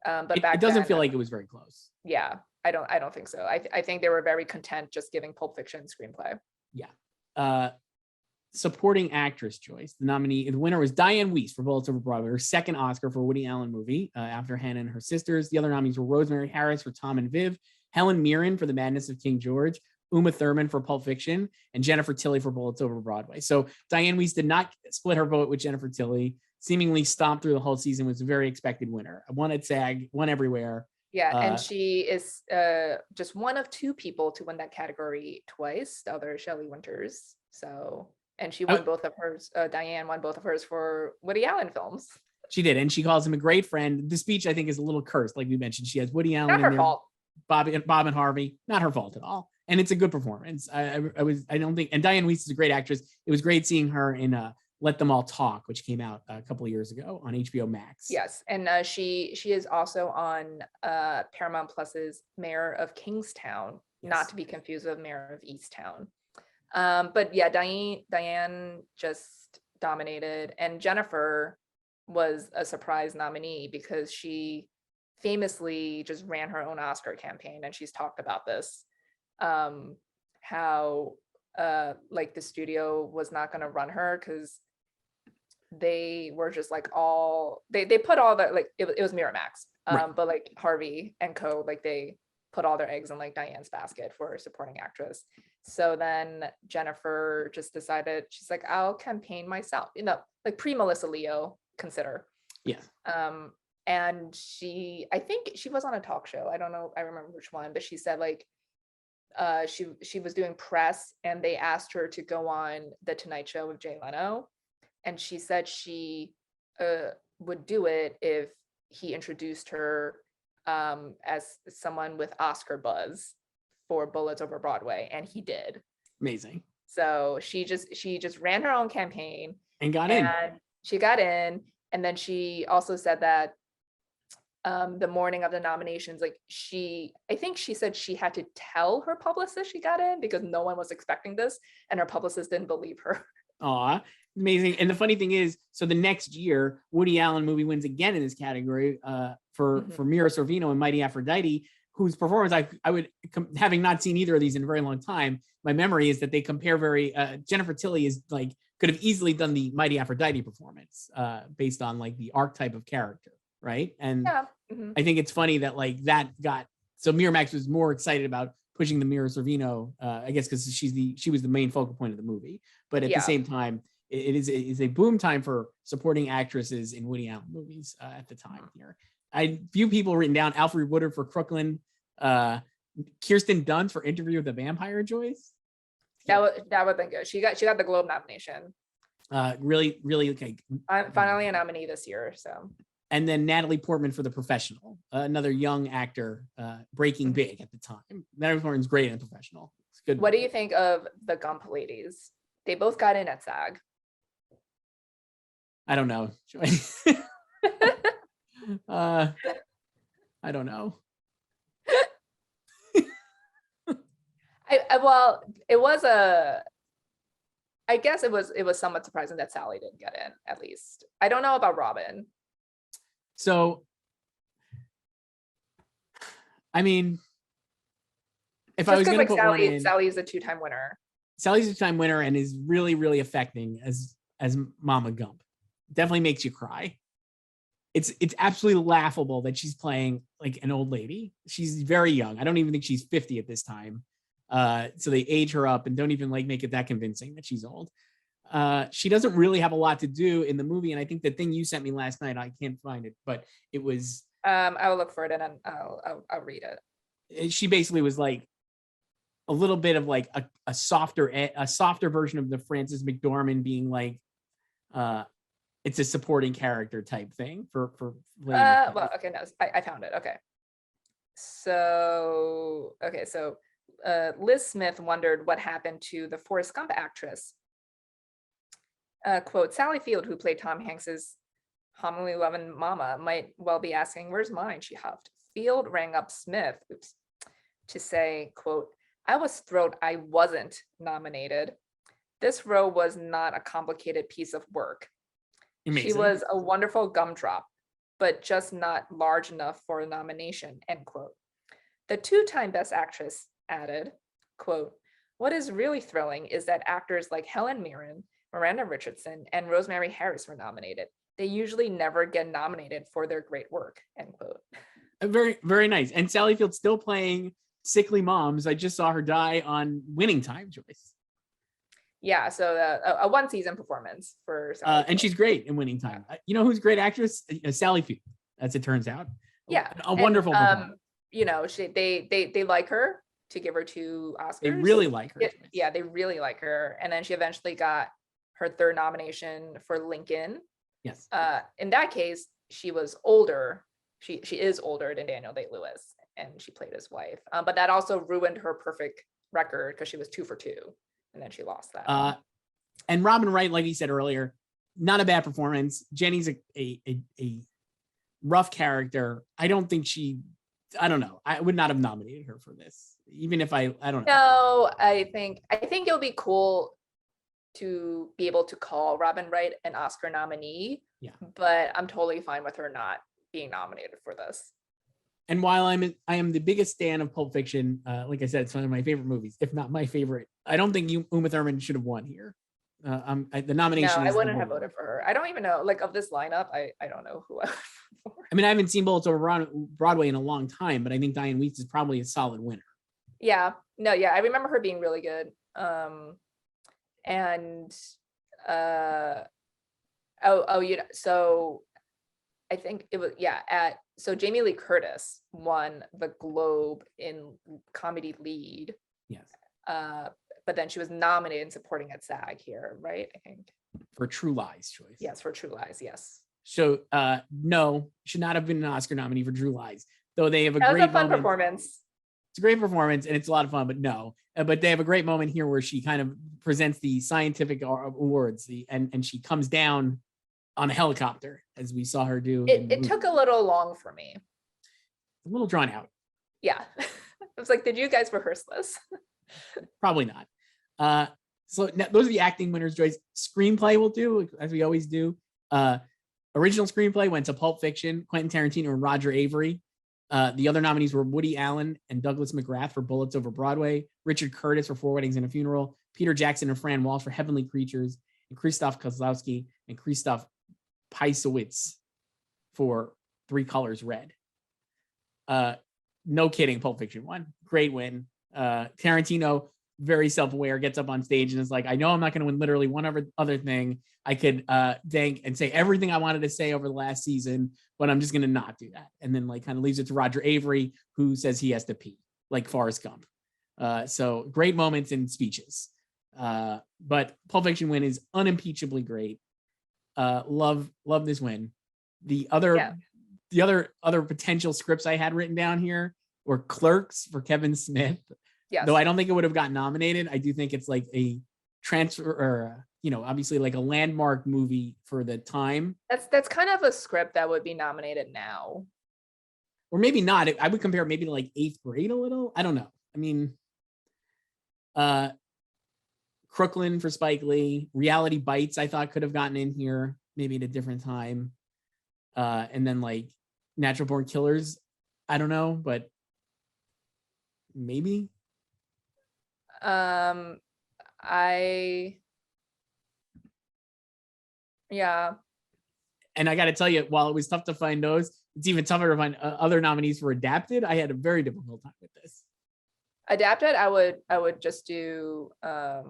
But back it doesn't then, feel like it was very close. Yeah, I don't think so. I think they were very content just giving Pulp Fiction screenplay. Yeah. Supporting actress choice. The winner was Diane Weiss for Bullets Over Broadway, her second Oscar for a Woody Allen movie after Hannah and Her Sisters. The other nominees were Rosemary Harris for Tom and Viv, Helen Mirren for The Madness of King George, Uma Thurman for Pulp Fiction, and Jennifer Tilly for Bullets Over Broadway. So Diane Weiss did not split her vote with Jennifer Tilly, seemingly stomped through the whole season, was a very expected winner. Won at SAG, won everywhere. Yeah, and she is just one of two people to win that category twice, the other Shelley Winters. So, and she won both of hers, Diane won both of hers for Woody Allen films. She did, and she calls him a great friend. The speech, I think, is a little cursed, like we mentioned. She has Woody Allen Not her fault. Bob and Harvey, not her fault at all. And it's a good performance. I don't think, and Diane Weiss is a great actress. It was great seeing her in Let Them All Talk, which came out a couple of years ago on HBO Max. Yes, and she is also on Paramount Plus's Mayor of Kingstown, not to be confused with Mayor of Easttown. But yeah, Diane just dominated, and Jennifer was a surprise nominee because she famously just ran her own Oscar campaign, and she's talked about this, how like the studio was not going to run her because they were just like they put all the, like it was Miramax, but like Harvey and co, like they put all their eggs in like Diane's basket for supporting actress. So then Jennifer just decided, she's like, I'll campaign myself, like pre Melissa Leo, consider. Yeah. and I think she was on a talk show. I don't know, I remember which one, but she said like she was doing press and they asked her to go on the Tonight Show with Jay Leno, and she said she would do it if he introduced her as someone with Oscar buzz for Bullets Over Broadway, and he did. Amazing. So she just ran her own campaign and got in. She got in, and then she also said that the morning of the nominations, like I think she said she had to tell her publicist she got in because no one was expecting this, and her publicist didn't believe her. Aw, amazing. And the funny thing is, so the next year, Woody Allen movie wins again in this category for Mira Sorvino and Mighty Aphrodite, whose performance I would, having not seen either of these in a very long time, my memory is that they compare very, Jennifer Tilly is like, could have easily done the Mighty Aphrodite performance based on like the archetype of character, right? And yeah. I think it's funny that like that got, so Miramax was more excited about pushing the Mira Sorvino, I guess because she was the main focal point of the movie. But at the same time, it is a boom time for supporting actresses in Woody Allen movies at the time here. I few people written down: Alfred Woodard for Crooklyn, Kirsten Dunst for Interview with the Vampire, Joyce. That would have been good. She got the Globe nomination. Really okay. I'm finally a nominee this year, so. And then Natalie Portman for The Professional, another young actor breaking big at the time. Natalie Portman's great in The Professional. It's good. What do you think of the Gump ladies? They both got in at SAG. I don't know. I don't know. Well, it was I guess it was somewhat surprising that Sally didn't get in, at least. I don't know about Robin. So, I mean, if just I was going to put Sally, one in, Sally's a two-time winner. Sally's a two-time winner and is really, really affecting as Mama Gump. Definitely makes you cry. It's absolutely laughable that she's playing like an old lady. She's very young. I don't even think she's 50 at this time. So they age her up and don't even like make it that convincing that she's old. She doesn't really have a lot to do in the movie, and I think the thing you sent me last night, I can't find it, but it was. I will look for it and I'll read it. She basically was like a little bit of like a softer version of the Frances McDormand being like, it's a supporting character type thing for. Well, okay, no, I found it. Okay, so Liz Smith wondered what happened to the Forrest Gump actress. Quote, Sally Field, who played Tom Hanks's homily loving mama, might well be asking, where's mine? She huffed. Field rang up Smith to say, quote, I was thrilled I wasn't nominated. This role was not a complicated piece of work. Amazing. She was a wonderful gumdrop, but just not large enough for a nomination, end quote. The two-time Best Actress added, quote, what is really thrilling is that actors like Helen Mirren, Miranda Richardson, and Rosemary Harris were nominated. They usually never get nominated for their great work, end quote. Very, very nice. And Sally Field's still playing sickly moms. I just saw her die on Winning Time, Joyce. Yeah, so a one season performance for Sally and she's great in Winning Time. You know who's a great actress? Sally Field, as it turns out. Yeah, a wonderful performance. You know, they like her to give her 2 Oscars. They really like her. Yeah, they really like her. And then she eventually got her 3rd nomination for Lincoln. Yes. In that case, she was older. She is older than Daniel Day-Lewis, and she played his wife. But that also ruined her perfect record because she was 2 for 2, and then she lost that. And Robin Wright, like he said earlier, not a bad performance. Jenny's a rough character. I don't know. I would not have nominated her for this, even if I don't know. No, I think it'll be cool to be able to call Robin Wright an Oscar nominee. Yeah. But I'm totally fine with her not being nominated for this. And while I am the biggest fan of Pulp Fiction, like I said, it's one of my favorite movies, if not my favorite. I don't think Uma Thurman should have won here. The nomination. No, I wouldn't have voted for her. I don't even know, like, of this lineup, I don't know who I would vote for. I mean, I haven't seen Bullets Over Broadway in a long time, but I think Diane Weeks is probably a solid winner. Yeah, no, yeah, I remember her being really good. So I think it was, so Jamie Lee Curtis won the Globe in comedy lead. Yes. But then she was nominated in supporting at SAG here, right? I think. For True Lies, Joyce. Yes, for True Lies, yes. So no, should not have been an Oscar nominee for True Lies, though they have a That was great a fun moment. performance. It's a great performance and it's a lot of fun, but no. But they have a great moment here where she kind of presents the scientific awards, and she comes down on a helicopter, as we saw her do. It took a little long for me. A little drawn out. Yeah. I was like, did you guys rehearse this? Probably not. So now, those are the acting winners, Joyce. Screenplay will do, as we always do. Original screenplay went to Pulp Fiction, Quentin Tarantino, and Roger Avery. The other nominees were Woody Allen and Douglas McGrath for Bullets Over Broadway, Richard Curtis for Four Weddings and a Funeral, Peter Jackson and Fran Walsh for Heavenly Creatures, and Krzysztof Kozlowski and Krzysztof Piesowicz for Three Colors Red. No kidding, Pulp Fiction won. Great win. Tarantino, very self-aware, gets up on stage and is like, I know I'm not going to win literally one other thing. I could thank and say everything I wanted to say over the last season, but I'm just going to not do that. And then like kind of leaves it to Roger Avery, who says he has to pee, like Forrest Gump. So great moments and speeches. But Pulp Fiction win is unimpeachably great. Love this win. The other potential scripts I had written down here were Clerks for Kevin Smith. Yes. Though I don't think it would have gotten nominated. I do think it's like a transfer, or obviously like a landmark movie for the time. That's kind of a script that would be nominated now. Or maybe not. I would compare maybe to like 8th grade a little. I don't know. I mean, Crooklyn for Spike Lee, Reality Bites I thought could have gotten in here maybe at a different time. And then like Natural Born Killers, I don't know, but maybe. Yeah. And I got to tell you, while it was tough to find those, it's even tougher to find other nominees for adapted. I had a very difficult time with this. Adapted, I would just do Ed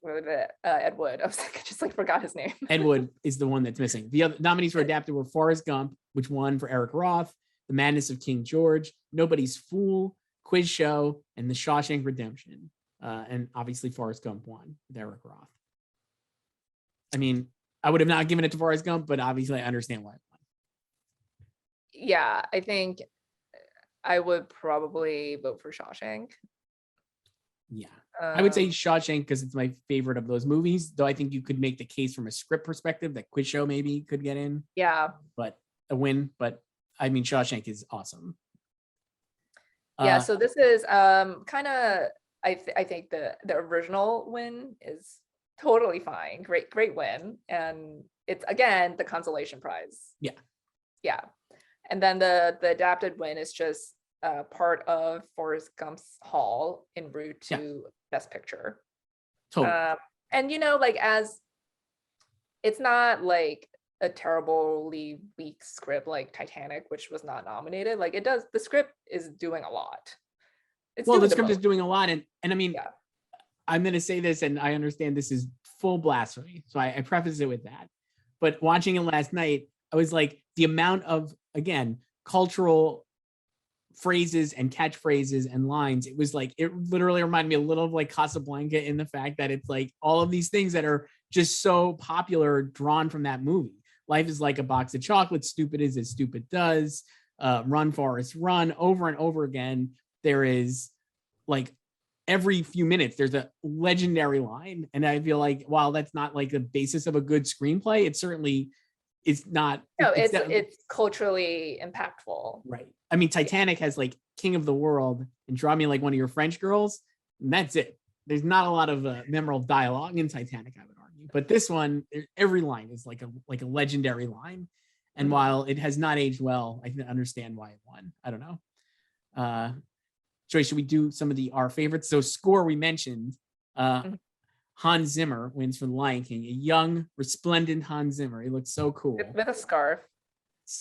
Wood. I was like, I just like forgot his name. Ed Wood is the one that's missing. The other nominees for adapted were Forrest Gump, which won for Eric Roth, The Madness of King George, Nobody's Fool, Quiz Show, and The Shawshank Redemption. And obviously Forrest Gump won with Eric Roth. I mean, I would have not given it to Forrest Gump, but obviously I understand why it won. Yeah, I think I would probably vote for Shawshank. Yeah, I would say Shawshank because it's my favorite of those movies, though I think you could make the case from a script perspective that Quiz Show maybe could get in. Yeah. But a win, but I mean, Shawshank is awesome. Yeah, so this is kind of, I think the original win is totally fine. Great win. And it's, again, the consolation prize. Yeah. Yeah. And then the adapted win is just part of Forrest Gump's haul en route to Best Picture. Totally. And, like, as it's not like a terribly weak script like Titanic, which was not nominated. Like the script is doing a lot. The script is doing a lot. And I mean, I'm going to say this, and I understand this is full blasphemy. So I preface it with that. But watching it last night, I was like, the amount of, again, cultural phrases and catchphrases and lines, it was like, it literally reminded me a little of like Casablanca in the fact that it's like all of these things that are just so popular drawn from that movie. Life is like a box of chocolates. Stupid is as stupid does. Run, Forrest, run. Over and over again. There is like every few minutes, there's a legendary line. And I feel like while that's not like the basis of a good screenplay, it certainly is not. No, it's culturally impactful. Right. I mean, Titanic has like King of the World and Draw Me Like One of Your French Girls. And that's it. There's not a lot of memorable dialogue in Titanic, I would argue. But this one, every line is like a legendary line. And while it has not aged well, I can understand why it won. I don't know. Joyce, should we do some of our favorites? So score we mentioned, Hans Zimmer wins for The Lion King, a young, resplendent Hans Zimmer. He looks so cool. With a scarf.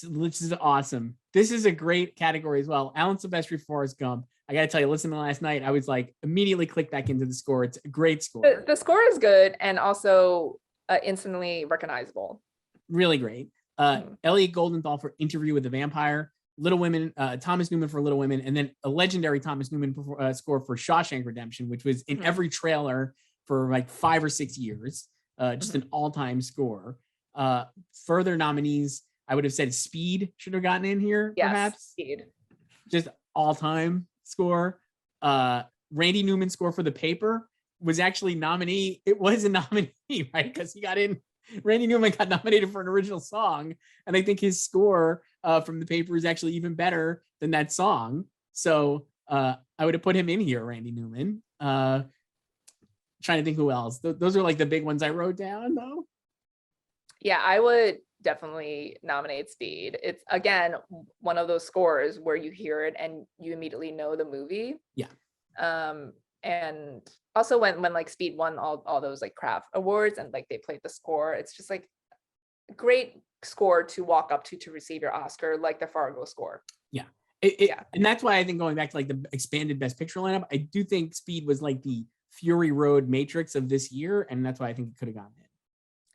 Which is awesome. This is a great category as well. Alan Silvestri, Forrest Gump. I got to tell you, listening to last night, I was like, immediately click back into the score. It's a great score. The score is good. And also instantly recognizable. Really great. Elliot Goldenthal for Interview with the Vampire, Little Women, Thomas Newman for Little Women, and then a legendary Thomas Newman score for Shawshank Redemption, which was in every trailer for like 5 or 6 years. Just an all-time score. Further nominees, I would have said Speed should have gotten in here, perhaps. Speed. Just all-time score. Randy Newman's score for The Paper was actually nominee. It was a nominee, right? Because he got in. Randy Newman got nominated for an original song, and I think his score from The Paper is actually even better than that song. So I would have put him in here, Randy Newman. Trying to think who else. Those are like the big ones I wrote down, though. Yeah, I would definitely nominate Speed. It's, again, one of those scores where you hear it and you immediately know the movie. Yeah. And also when like Speed won all those like craft awards and like they played the score, it's just like a great score to walk up to receive your Oscar, like the Fargo score. Yeah. And that's why I think, going back to like the expanded Best Picture lineup, I do think Speed was like the Fury Road Matrix of this year, and that's why I think it could have gotten in.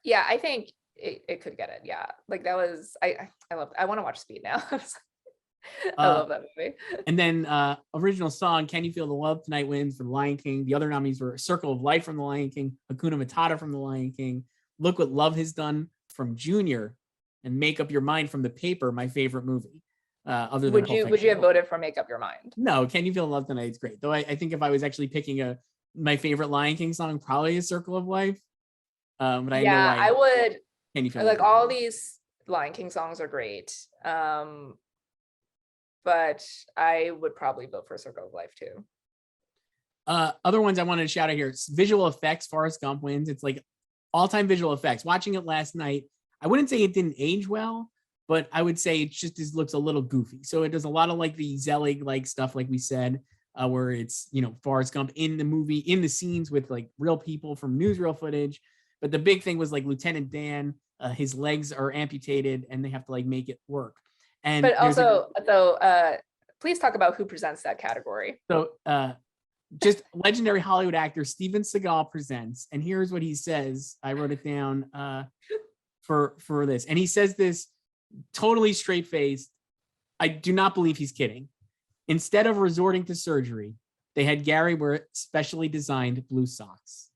Yeah, I think it could get it. Yeah, like that was I want to watch Speed now. I love that movie. And then original song, Can You Feel the Love Tonight wins for The Lion King. The other nominees were Circle of Life from The Lion King, Hakuna Matata from The Lion King, Look What Love Has Done from Junior, and Make Up Your Mind from The Paper, my favorite movie. Other than would you have voted for Make Up Your Mind? No, Can You Feel the Love Tonight is great. Though I think if I was actually picking my favorite Lion King song, probably is Circle of Life. But I would. Can You Feel like all these Lion King songs are great. But I would probably vote for Circle of Life too. Other ones I wanted to shout out here: visual effects. Forrest Gump wins. It's like all-time visual effects. Watching it last night, I wouldn't say it didn't age well, but I would say it just looks a little goofy. So it does a lot of like the Zelig like stuff, like we said, where it's, you know, Forrest Gump in the movie, in the scenes with like real people from newsreel footage. But the big thing was like Lieutenant Dan, his legs are amputated and they have to like make it work. And but also, please talk about who presents that category. So just legendary Hollywood actor Steven Seagal presents, and here's what he says. I wrote it down for this, and he says this totally straight-faced. I do not believe he's kidding. Instead of resorting to surgery, they had Gary wear specially designed blue socks.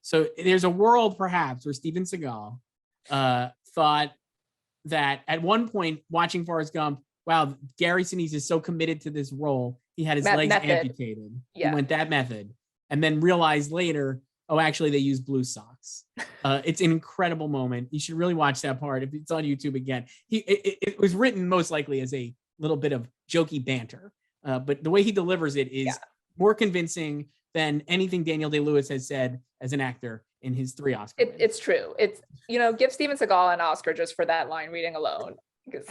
So there's a world perhaps where Steven Seagal thought that at one point watching Forrest Gump, wow, Gary Sinise is so committed to this role, he had his legs amputated. Yeah. He went that method, and then realized later, oh, actually they used blue socks. It's an incredible moment. You should really watch that part if it's on YouTube again. It was written most likely as a little bit of jokey banter, but the way he delivers it is more convincing than anything Daniel Day-Lewis has said as an actor in his 3 Oscars. It's true. It's, you know, give Steven Seagal an Oscar just for that line reading alone. Because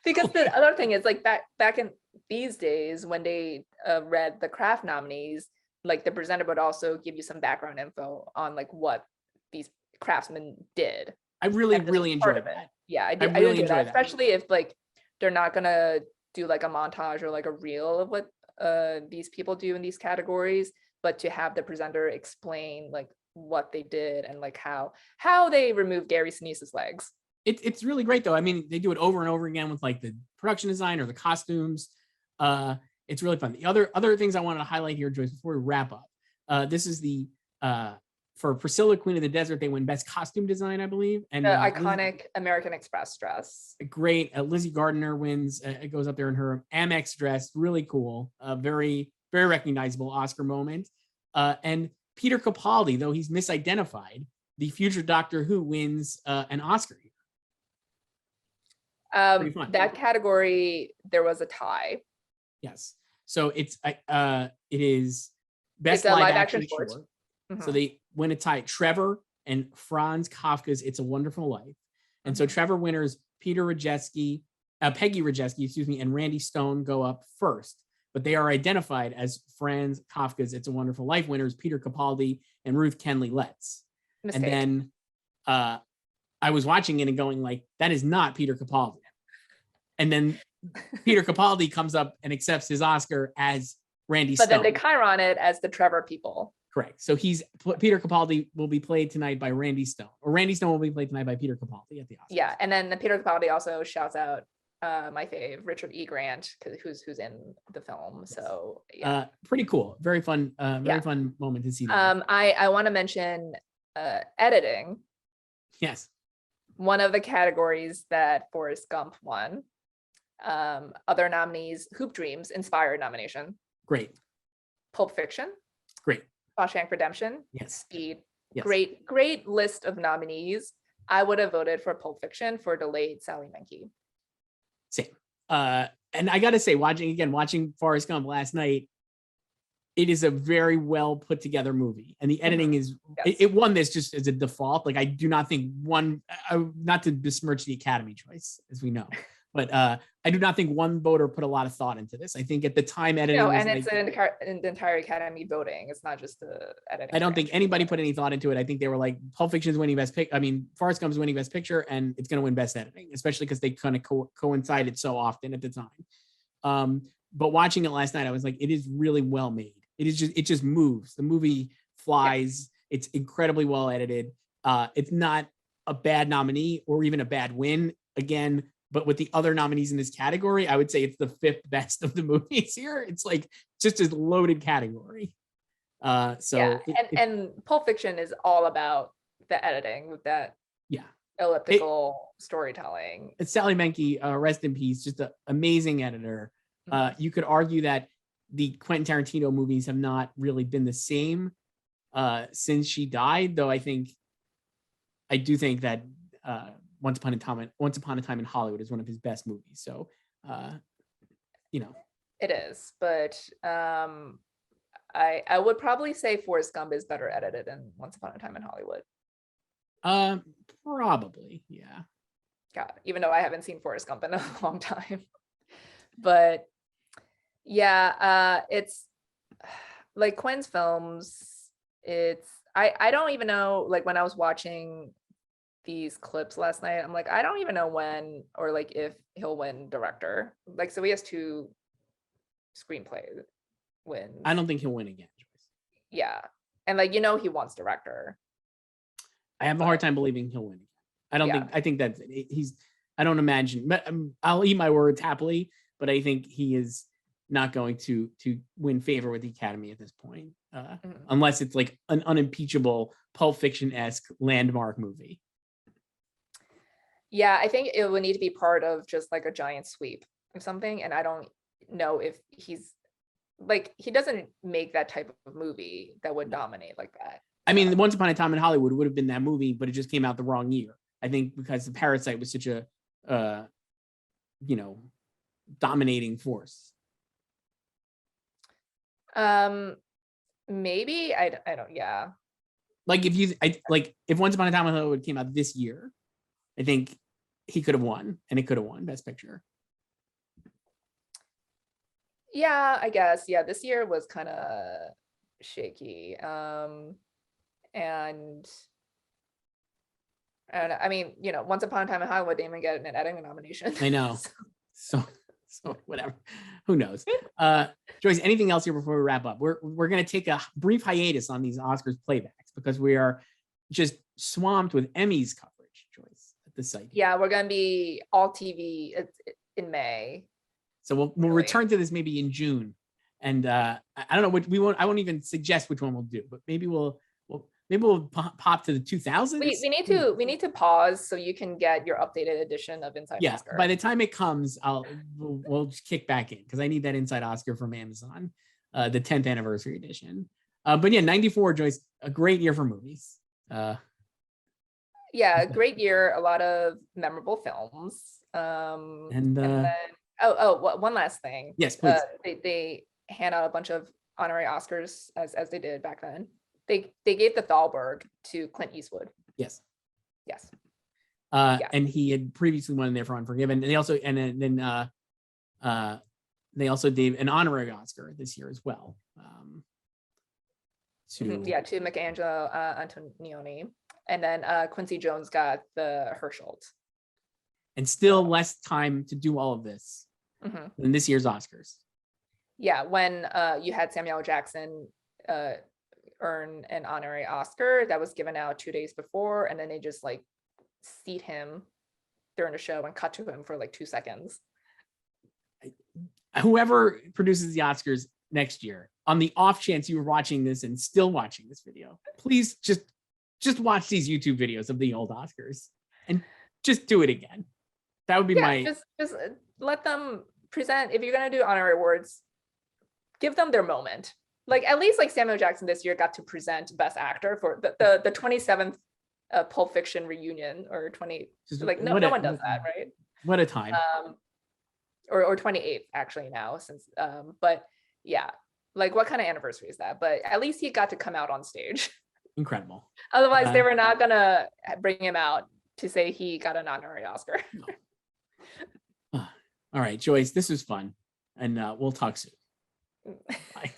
the other thing is, like, back in these days when they read the craft nominees, like the presenter would also give you some background info on like what these craftsmen did. I really enjoyed that. Yeah, I really enjoy that, especially if like they're not gonna do like a montage or like a reel of what these people do in these categories, but to have the presenter explain like what they did and like how they removed Gary Sinise's legs. It's really great though. I mean, they do it over and over again with like the production design or the costumes. It's really fun. The other things I wanted to highlight here, Joyce, before we wrap up. This is the for Priscilla, Queen of the Desert, they win Best Costume Design, I believe. And the iconic American Express dress. Great. Lizzie Gardner wins. It goes up there in her Amex dress. Really cool. Very, very recognizable Oscar moment. And Peter Capaldi, though he's misidentified, the future Doctor Who wins an Oscar here. That category, there was a tie. Yes. So it is Best live action short. Mm-hmm. So they win a tie. Trevor and Franz Kafka's It's a Wonderful Life. And so Trevor winners Peggy Rajewski, and Randy Stone go up first. But they are identified as Franz Kafka's It's a Wonderful Life winners, Peter Capaldi and Ruth Kenley Letts. And then I was watching it and going like, that is not Peter Capaldi. And then Peter Capaldi comes up and accepts his Oscar as Randy Stone. But then they chyron it as the Trevor people. Correct. So Peter Capaldi will be played tonight by Randy Stone, or Randy Stone will be played tonight by Peter Capaldi at the Oscars. Yeah, and then the Peter Capaldi also shouts out my fave, Richard E. Grant, who's in the film. So yeah, pretty cool. Very fun. Fun moment to see that. I want to mention editing. Yes. One of the categories that Forrest Gump won. Other nominees: Hoop Dreams, inspired nomination. Great. Pulp Fiction. Great. Shawshank Redemption. Yes. Speed. Yes. Great list of nominees. I would have voted for Pulp Fiction for delayed Sally Menke. Same. And I gotta say, watching Forrest Gump last night, it is a very well put together movie, and the editing is it won this just as a default. Like, I do not think not to besmirch the Academy choice, as we know, but I do not think one voter put a lot of thought into this. I think at the time editing, and it's an entire Academy voting. It's not just the editing. I don't think anybody put any thought into it. I think they were like, Pulp Fiction is winning Best Picture. I mean, Forrest Gump is winning Best Picture, and it's going to win Best Editing, especially because they kind of coincided so often at the time. But watching it last night, I was like, it is really well made. It just moves. The movie flies. Yeah. It's incredibly well edited. It's not a bad nominee or even a bad win. Again, but with the other nominees in this category, I would say it's the fifth best of the movies here. It's like just a loaded category. And Pulp Fiction is all about the editing with that elliptical storytelling. It's Sally Menke, rest in peace, just an amazing editor. You could argue that the Quentin Tarantino movies have not really been the same since she died, though I do think that Once Upon a Time in Hollywood is one of his best movies. So, it is, but I would probably say Forrest Gump is better edited than Once Upon a Time in Hollywood. Probably, yeah. God, even though I haven't seen Forrest Gump in a long time, but yeah, it's like Quinn's films. I don't even know, like, when I was watching these clips last night, I'm like, I don't even know when or like if he'll win director. Like, so he has 2 screenplay wins. I don't think he'll win again, Joyce. Yeah, and like, he wants director. I have a hard time believing he'll win again. I think that I don't imagine, but I'll eat my words happily, but I think he is not going to win favor with the Academy at this point, unless it's like an unimpeachable Pulp Fiction-esque landmark movie. Yeah, I think it would need to be part of just like a giant sweep or something. And I don't know if he doesn't make that type of movie that would dominate like that. I mean, Once Upon a Time in Hollywood would have been that movie, but it just came out the wrong year. I think because the Parasite was such a, dominating force. Maybe I don't. Yeah. Like if Once Upon a Time in Hollywood came out this year, I think he could have won, and it could have won Best Picture. Yeah, I guess. Yeah, this year was kind of shaky. And I mean, Once Upon a Time in Hollywood didn't even get an editing nomination. I know. So whatever. Who knows? Joyce, anything else here before we wrap up? We're going to take a brief hiatus on these Oscars playbacks because we are just swamped with Emmys coverage, Joyce, at the site. Yeah, we're going to be all TV in May. So we'll return to this maybe in June, and I don't know what I won't even suggest which one we'll do, but maybe we'll pop to the 2000s. We need to pause so you can get your updated edition of Inside Oscar. By the time it comes, we'll just kick back in because I need that Inside Oscar from Amazon, the 10th anniversary edition. But yeah, 94, Joyce, a great year for movies. Great year, a lot of memorable films. And then one last thing. Yes, please. They hand out a bunch of honorary Oscars as they did back then. They gave the Thalberg to Clint Eastwood. Yes. Yeah. And he had previously won there for Unforgiven. And they also they also gave an honorary Oscar this year as well. To Michelangelo Antonioni, and then Quincy Jones got the Herschel. And still less time to do all of this than this year's Oscars. Yeah, when you had Samuel L. Jackson earn an honorary Oscar that was given out 2 days before, and then they just like seat him during the show and cut to him for like 2 seconds. Whoever produces the Oscars next year, on the off chance you were watching this and still watching this video, please just watch these YouTube videos of the old Oscars and just do it again. That would be my just let them present. If you're gonna do honorary awards, give them their moment. Like at least like Samuel Jackson this year got to present Best Actor for the 27th Pulp Fiction reunion, or 20. Like no one does that, right? What a time. Or 28th actually now, since but yeah, like what kind of anniversary is that? But at least he got to come out on stage. Incredible. Otherwise, they were not gonna bring him out to say he got an honorary Oscar. No. All right, Joyce, this was fun, and we'll talk soon. Bye.